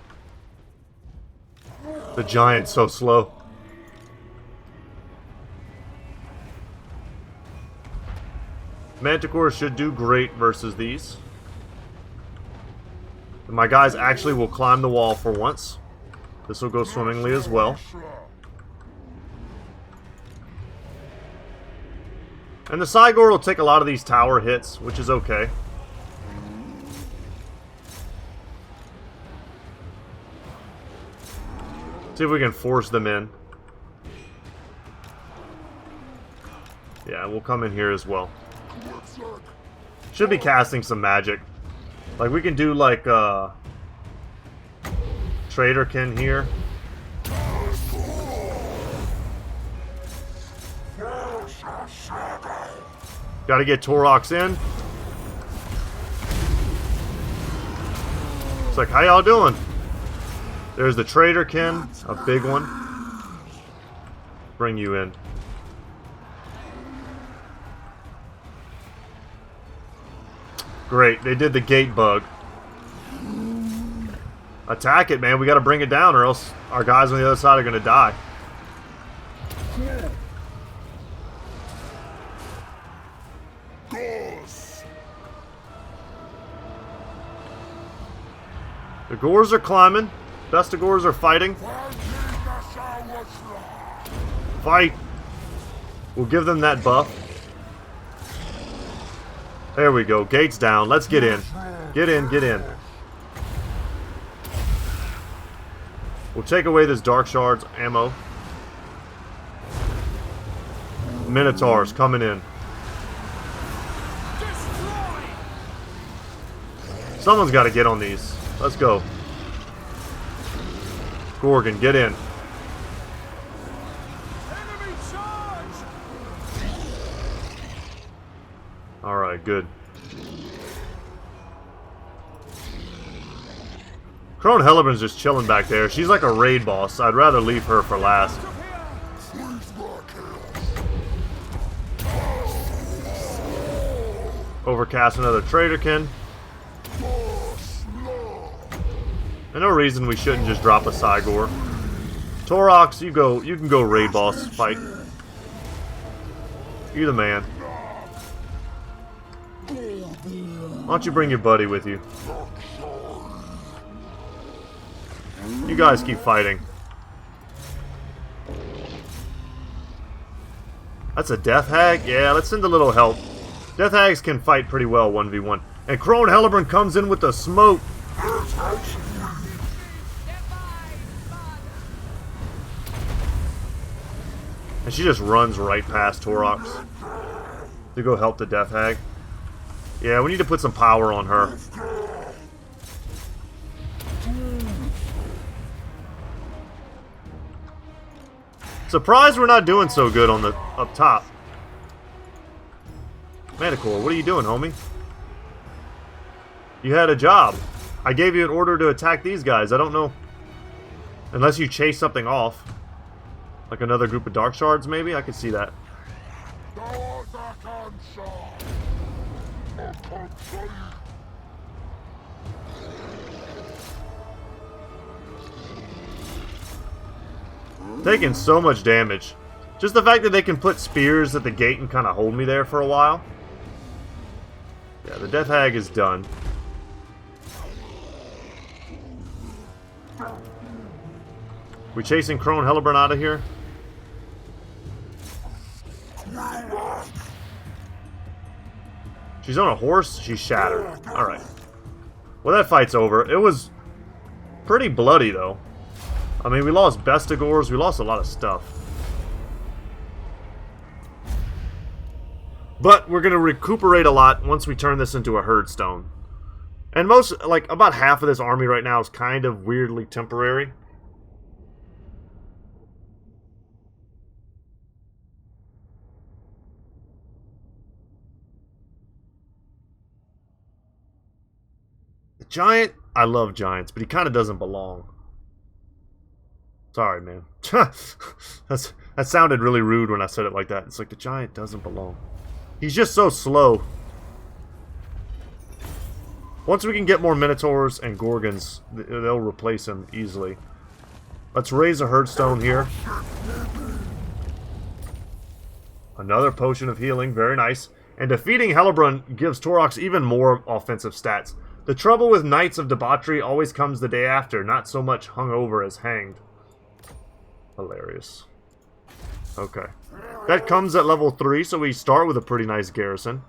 The giant's so slow. Manticore should do great versus these. And my guys actually will climb the wall for once. This will go swimmingly as well. And the Cygor will take a lot of these tower hits, which is okay. See if we can force them in. Yeah, we'll come in here as well. Should be casting some magic. Like, we can do, like, Traderkin here. Gotta get Taurox in. It's like, how y'all doing? There's the Traderkin, a big one. Bring you in. Great, they did the gate bug. Attack it, man. We gotta bring it down or else our guys on the other side are gonna die. The Gors are climbing. Bestigors are fighting. Fight! We'll give them that buff. There we go. Gates down. Let's get in. Get in, get in. We'll take away this Dark Shard's ammo. Minotaurs coming in. Someone's got to get on these. Let's go. Gorgon, get in. Alright, good. Crone Helleburn's just chilling back there. She's like a raid boss. I'd rather leave her for last. Overcast another Traderkin. There's no reason we shouldn't just drop a Cygor. Taurox, you can go raid boss fight. You're the man. Why don't you bring your buddy with you? You guys keep fighting. That's a Death Hag? Yeah, let's send a little help. Death Hags can fight pretty well 1v1. And Crone Helleburn comes in with the smoke. And she just runs right past Taurox to go help the Death Hag. Yeah, we need to put some power on her. Surprised we're not doing so good on the up top. Manticore, what are you doing, homie? You had a job. I gave you an order to attack these guys. I don't know. Unless you chase something off. Like another group of Dark Shards, maybe? I could see that. Taking so much damage. Just the fact that they can put spears at the gate and kind of hold me there for a while. Yeah, the Death Hag is done. We chasing Crone Hellebrand out of here? She's on a horse? She's shattered. Alright. Well, that fight's over. It was pretty bloody, though. I mean, we lost Bestigors. We lost a lot of stuff. But we're going to recuperate a lot once we turn this into a Herdstone. And most, like, about half of this army right now is kind of weirdly temporary. The Giant, I love Giants, but he kind of doesn't belong. Sorry, man. That sounded really rude when I said it like that. It's like the Giant doesn't belong. He's just so slow. Once we can get more Minotaurs and Gorgons, they'll replace him easily. Let's raise a Herdstone here. Another Potion of Healing, very nice. And defeating Hellebrand gives Taurox even more offensive stats. The trouble with Knights of Debauchery always comes the day after, not so much hungover as hanged. Hilarious. Okay. That comes at level 3, so we start with a pretty nice garrison.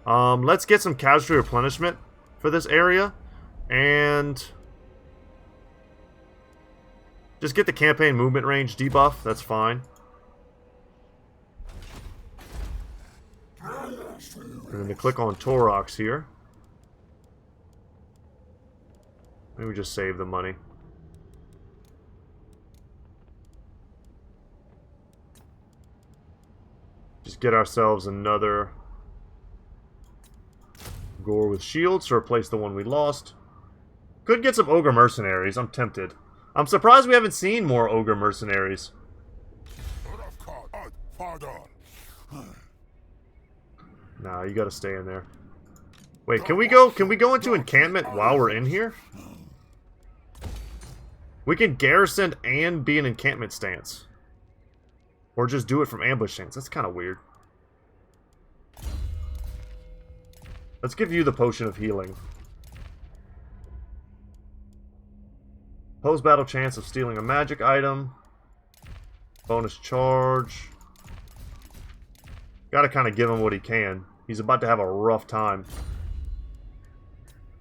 Let's get some casualty replenishment for this area. And just get the campaign movement range debuff. That's fine. We're going to click on Taurox here. Maybe just save the money. Just get ourselves another Gore with shields to replace the one we lost. Could get some Ogre Mercenaries. I'm tempted. I'm surprised we haven't seen more Ogre Mercenaries. Nah, you gotta stay in there. Wait, can we go into encampment while we're in here? We can garrison and be in encampment stance. Or just do it from ambush stance. That's kind of weird. Let's give you the Potion of Healing. Post-battle chance of stealing a magic item. Bonus charge. Gotta kind of give him what he can. He's about to have a rough time.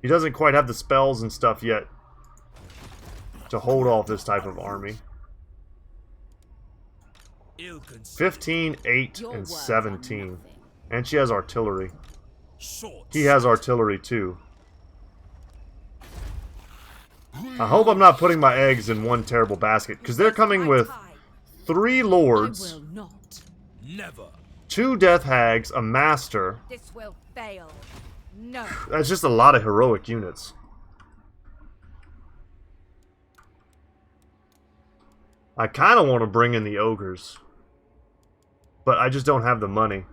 He doesn't quite have the spells and stuff yet to hold off this type of army. 15, 8, and 17. And she has artillery. He has artillery too. I hope I'm not putting my eggs in one terrible basket, because they're coming with 3 lords, 2 death hags, a master. This will fail. No. That's just a lot of heroic units. I kind of want to bring in the ogres, but I just don't have the money.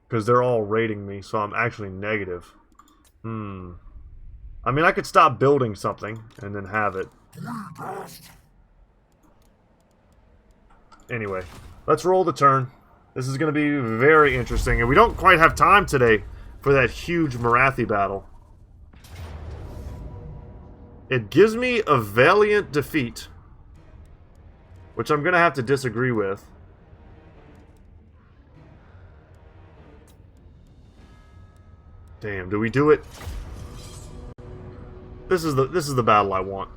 Because they're all raiding me, so I'm actually negative. I mean, I could stop building something and then have it. Anyway, let's roll the turn. This is going to be very interesting. And we don't quite have time today for that huge Morathi battle. It gives me a valiant defeat, which I'm going to have to disagree with. Damn, do we do it? This is the battle I want.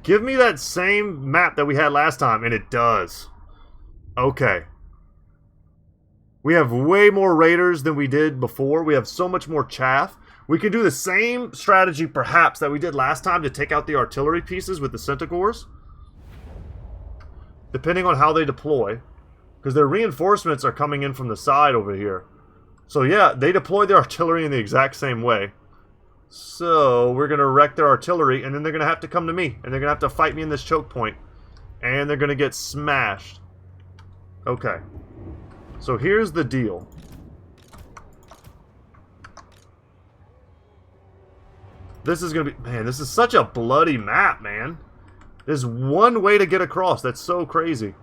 Give me that same map that we had last time, and it does. Okay. We have way more raiders than we did before. We have so much more chaff. We can do the same strategy, perhaps, that we did last time to take out the artillery pieces with the Centaurs. Depending on how they deploy. Because their reinforcements are coming in from the side over here. So yeah, they deploy their artillery in the exact same way. So, we're going to wreck their artillery, and then they're going to have to come to me. And they're going to have to fight me in this choke point. And they're going to get smashed. Okay. So, here's the deal. This is going to be... Man, this is such a bloody map, man. There's one way to get across. That's so crazy.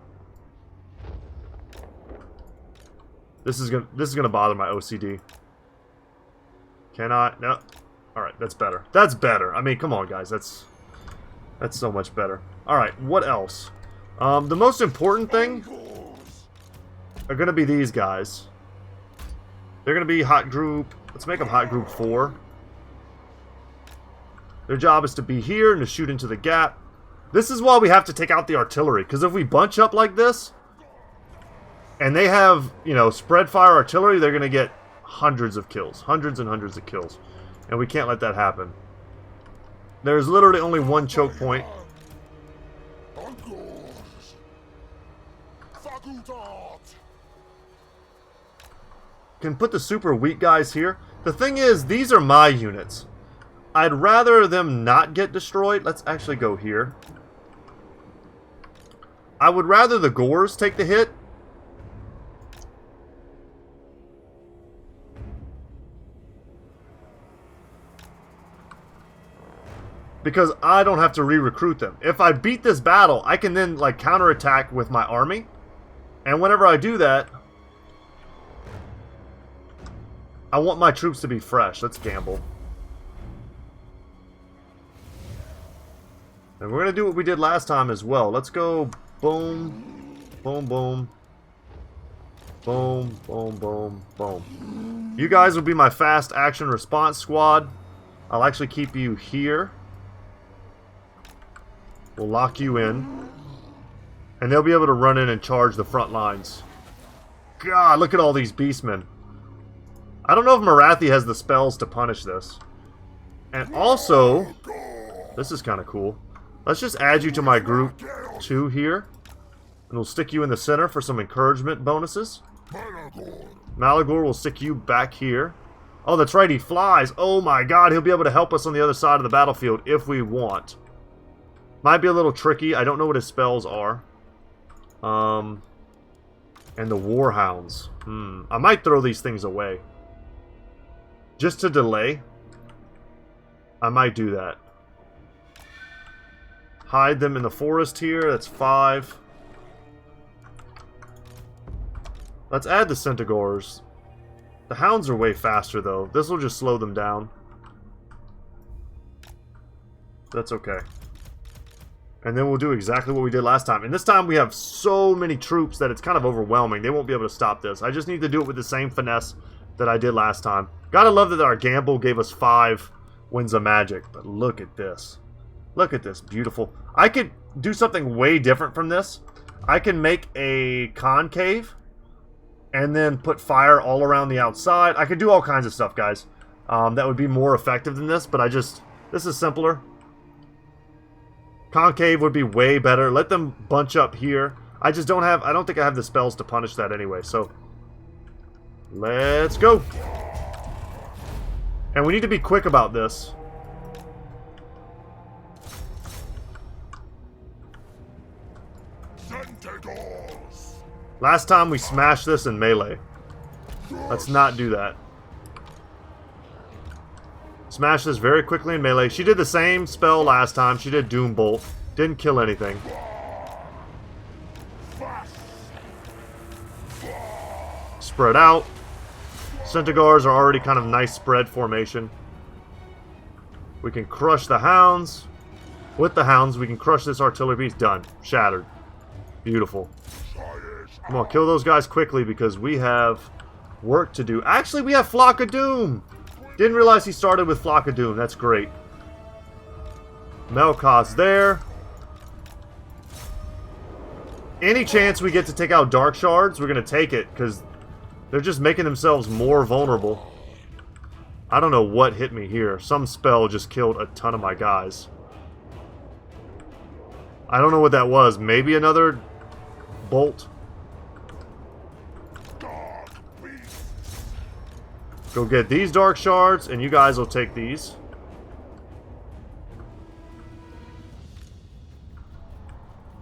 This is gonna bother my OCD. Can I? No. Alright, that's better. That's better. I mean, come on, guys. That's so much better. Alright, what else? The most important thing are gonna be these guys. They're gonna be hot group... Let's make them hot group 4. Their job is to be here and to shoot into the gap. This is why we have to take out the artillery, because if we bunch up like this, and they have, you know, spread fire artillery, they're going to get hundreds of kills. Hundreds and hundreds of kills. And we can't let that happen. There's literally only one choke point. Can put the super weak guys here. The thing is, these are my units. I'd rather them not get destroyed. Let's actually go here. I would rather the Gores take the hit. Because I don't have to re-recruit them. If I beat this battle, I can then like counterattack with my army. And whenever I do that, I want my troops to be fresh. Let's gamble. And we're going to do what we did last time as well. Let's go boom, boom, boom. Boom, boom, boom, boom. You guys will be my fast action response squad. I'll actually keep you here. We'll lock you in. And they'll be able to run in and charge the front lines. God, look at all these Beastmen. I don't know if Marathi has the spells to punish this. And also, this is kind of cool. Let's just add you to my group 2 here. And we'll stick you in the center for some encouragement bonuses. Malagor will stick you back here. Oh, that's right, he flies. Oh my god, he'll be able to help us on the other side of the battlefield if we want. Might be a little tricky. I don't know what his spells are. And the Warhounds. I might throw these things away. Just to delay. I might do that. Hide them in the forest here. That's 5. Let's add the Centaurs. The Hounds are way faster, though. This will just slow them down. That's okay. And then we'll do exactly what we did last time. And this time we have so many troops that it's kind of overwhelming. They won't be able to stop this. I just need to do it with the same finesse that I did last time. Gotta love that our gamble gave us 5 Winds of Magic. But look at this. Look at this. Beautiful. I could do something way different from this. I can make a concave and then put fire all around the outside. I could do all kinds of stuff, guys. That would be more effective than this, but this is simpler. Concave would be way better. Let them bunch up here. I don't think I have the spells to punish that anyway, so let's go. And we need to be quick about this. Last time we smashed this in melee. Let's not do that. Smash this very quickly in melee. She did the same spell last time. She did Doom Bolt. Didn't kill anything. Spread out. Centaurs are already kind of nice spread formation. We can crush the Hounds. With the Hounds, we can crush this artillery piece. Done. Shattered. Beautiful. Come on, kill those guys quickly because we have work to do. Actually, we have Flock of Doom. Didn't realize he started with Flock of Doom. That's great. Melkoth's there. Any chance we get to take out Dark Shards, we're going to take it because they're just making themselves more vulnerable. I don't know what hit me here. Some spell just killed a ton of my guys. I don't know what that was. Maybe another bolt. Go get these Dark Shards, and you guys will take these.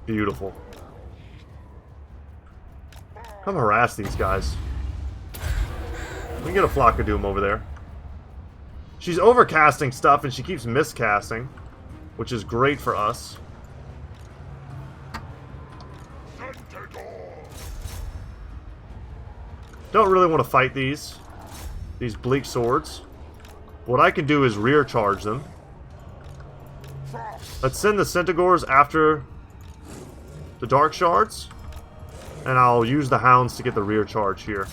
Beautiful. Come harass these guys. We can get a Flock of Doom over there. She's overcasting stuff and she keeps miscasting, which is great for us. Don't really want to fight these bleak swords. What I can do is rear charge them. Let's send the Centaurs after the Dark Shards, and I'll use the Hounds to get the rear charge here.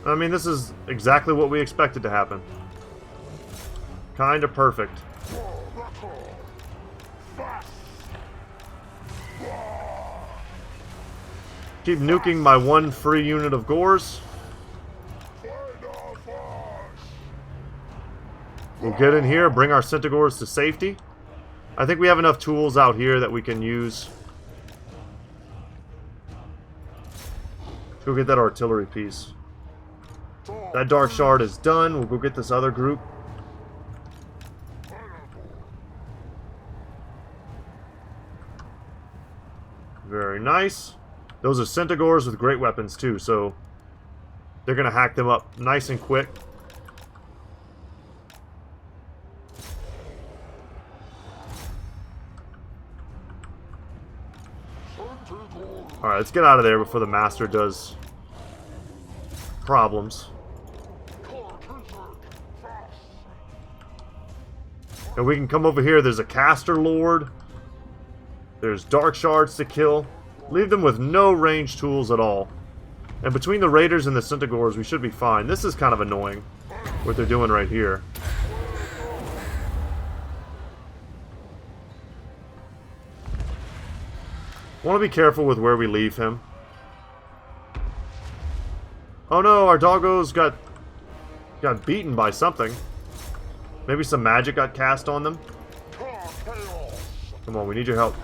I mean, this is exactly what we expected to happen. Kinda perfect. Keep nuking my one free unit of Gores. We'll get in here, bring our Centaurs to safety. I think we have enough tools out here that we can use. Let's go get that artillery piece. That Dark Shard is done. We'll go get this other group. Very nice. Those are Centaurs with great weapons too, so they're going to hack them up nice and quick. Alright, let's get out of there before the Master does problems. And we can come over here. There's a Caster Lord. There's Dark Shards to kill. Leave them with no range tools at all. And between the Raiders and the Centaurs, we should be fine. This is kind of annoying, what they're doing right here. Want to be careful with where we leave him. Oh no, our doggos got beaten by something. Maybe some magic got cast on them. Come on, we need your help.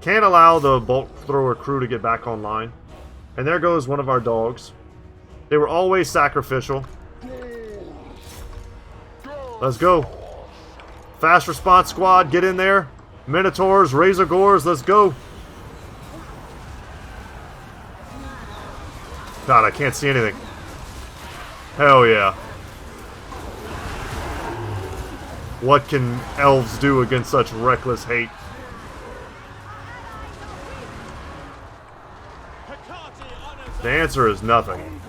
Can't allow the bolt thrower crew to get back online. And there goes one of our dogs. They were always sacrificial. Let's go. Fast response squad, get in there. Minotaurs, Razor Gores, let's go. God, I can't see anything. Hell yeah. What can elves do against such reckless hate? The answer is nothing.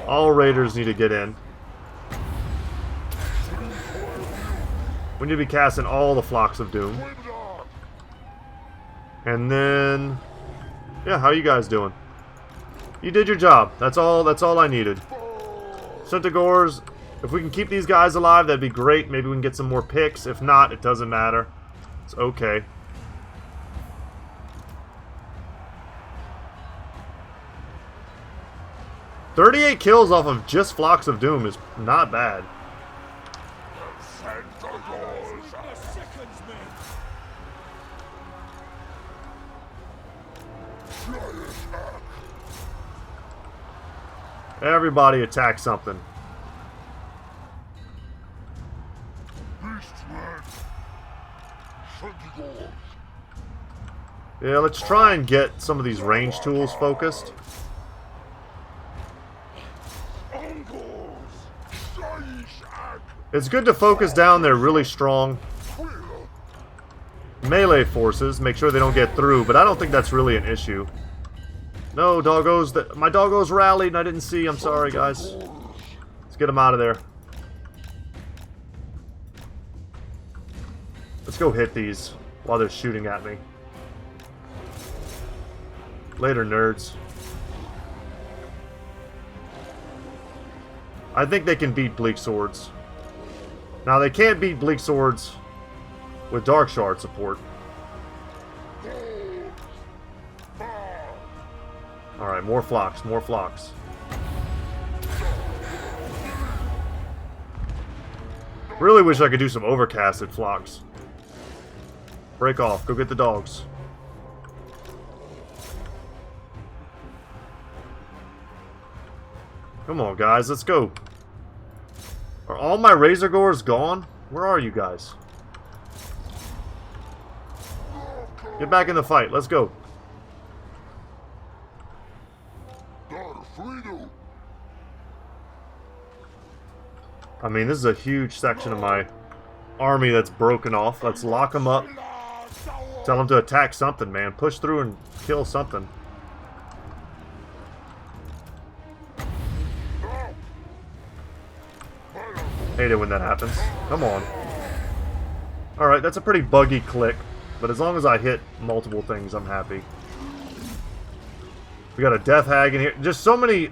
All raiders need to get in. We need to be casting all the Flocks of Doom. And then... yeah, how you guys doing? You did your job. That's all I needed. Centaurs, if we can keep these guys alive, that'd be great. Maybe we can get some more picks. If not, it doesn't matter. It's okay. "38 kills off of just Flocks of Doom is not bad. Everybody attack something. Yeah, let's try and get some of these range tools focused. It's good to focus down their really strong melee forces, make sure they don't get through, but I don't think that's really an issue. No, doggos, my doggos rallied and I didn't see. I'm sorry, guys. Let's get them out of there. Let's go hit these while they're shooting at me. Later, nerds. I think they can beat Bleak Swords. Now, they can't beat Bleak Swords with Dark Shard support. Alright, more Flocks, more Flocks. Really wish I could do some overcasted Flocks. Break off, go get the dogs. Come on, guys, let's go. Are all my Razor Gores gone? Where are you guys? Get back in the fight. Let's go. I mean, this is a huge section of my army that's broken off. Let's lock them up. Tell them to attack something, man. Push through and kill something. Hate it when that happens. Come on. Alright, that's a pretty buggy click. But as long as I hit multiple things, I'm happy. We got a Death Hag in here. Just so many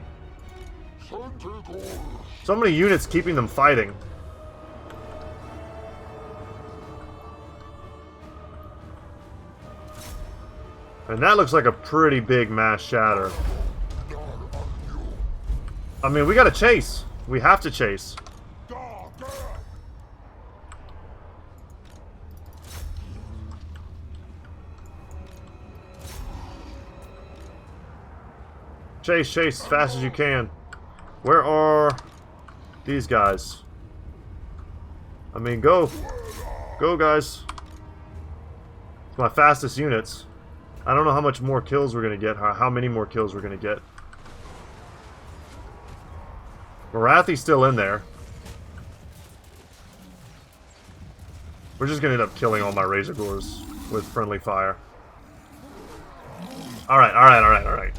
units keeping them fighting. And that looks like a pretty big mass shatter. I mean, we gotta chase. We have to chase. Chase, chase as fast as you can. Where are these guys? I mean, go. Go, guys. It's my fastest units. I don't know how much more kills we're going to get. How many more kills we're going to get. Morathi's still in there. We're just going to end up killing all my Razor Gores with friendly fire. Alright, alright, alright, alright.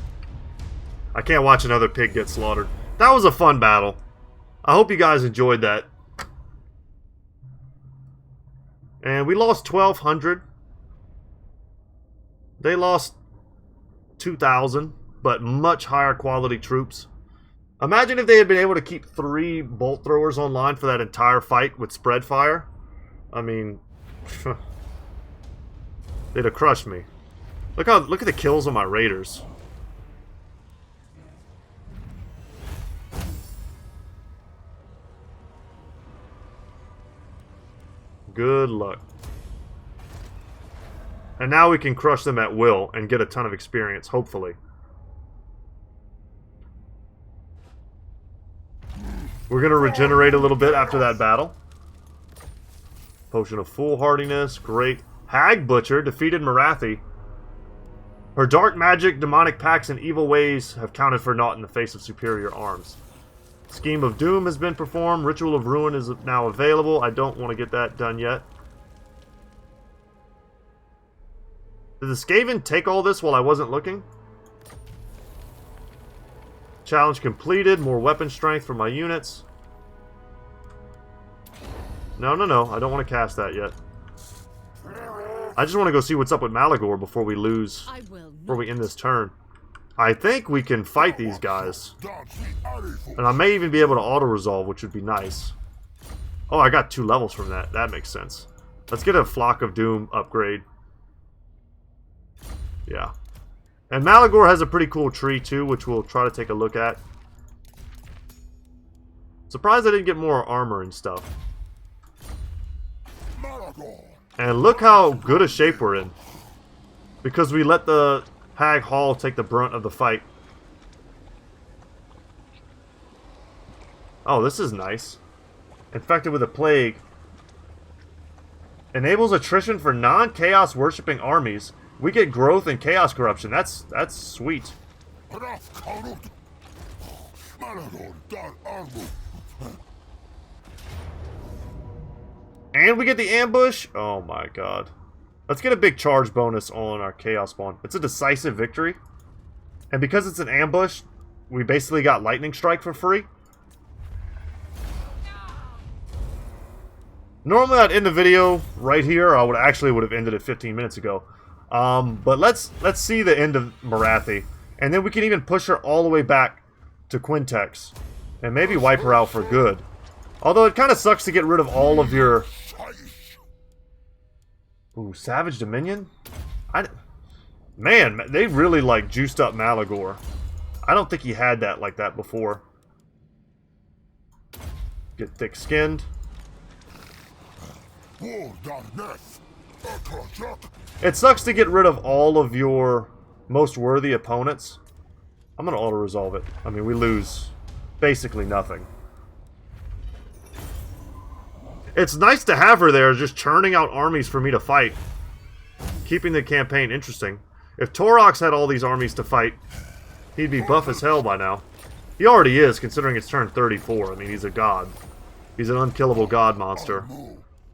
I can't watch another pig get slaughtered. That was a fun battle. I hope you guys enjoyed that. And we lost 1,200. They lost 2,000, but much higher quality troops. Imagine if they had been able to keep 3 bolt throwers online for that entire fight with spread fire. I mean, they'd have crushed me. Look at the kills on my raiders. Good luck. And now we can crush them at will and get a ton of experience, hopefully. We're going to regenerate a little bit after that battle. Potion of Foolhardiness, great. Hag Butcher defeated Morathi. Her dark magic, demonic pacts, and evil ways have counted for naught in the face of superior arms. Scheme of Doom has been performed. Ritual of Ruin is now available. I don't want to get that done yet. Did the Skaven take all this while I wasn't looking? Challenge completed. More weapon strength for my units. No, no, no. I don't want to cast that yet. I just want to go see what's up with Malagor before we lose. Before we end this turn. I think we can fight these guys. And I may even be able to auto-resolve, which would be nice. Oh, I got 2 levels from that. That makes sense. Let's get a Flock of Doom upgrade. Yeah. And Malagor has a pretty cool tree, too, which we'll try to take a look at. Surprised I didn't get more armor and stuff. And look how good a shape we're in. Because we let the Hag Hall take the brunt of the fight. Oh, this is nice. Infected with a plague. Enables attrition for non-chaos worshipping armies. We get growth and chaos corruption. That's sweet. And we get the ambush. Oh my god. Let's get a big charge bonus on our chaos spawn. It's a decisive victory. And because it's an ambush, we basically got lightning strike for free. Normally I'd end the video right here. I would have ended it 15 minutes ago. But let's see the end of Morathi. And then we can even push her all the way back to Quintex. And maybe wipe her out for good. Although it kind of sucks to get rid of all of your... Ooh, Savage Dominion? Man, they really like juiced up Malagor. I don't think he had that like that before. Get thick-skinned. It sucks to get rid of all of your most worthy opponents. I'm going to auto-resolve it. I mean, we lose basically nothing. It's nice to have her there, just churning out armies for me to fight. Keeping the campaign interesting. If Taurox had all these armies to fight, he'd be buff as hell by now. He already is, considering it's turn 34. I mean, he's a god. He's an unkillable god monster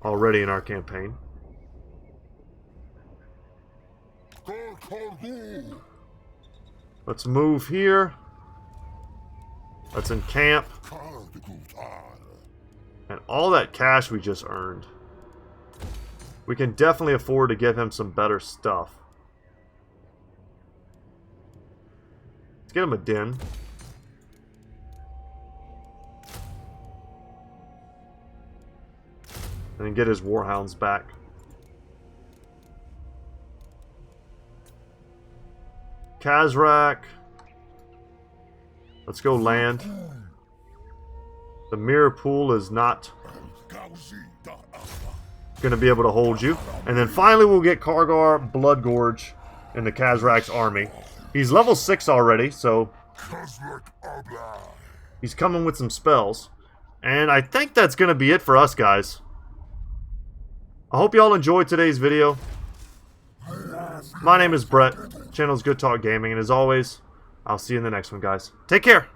already in our campaign. Let's move here. Let's encamp. And all that cash we just earned. We can definitely afford to give him some better stuff. Let's get him a den. And then get his warhounds back. Kazrak. Let's go land. The mirror pool is not going to be able to hold you. And then finally we'll get Kargar Bloodgorge into Kazrak's army. He's level 6 already, so he's coming with some spells. And I think that's going to be it for us, guys. I hope y'all enjoyed today's video. My name is Brett. Channel's Goodtalk Gaming, and as always, I'll see you in the next one, guys. Take care!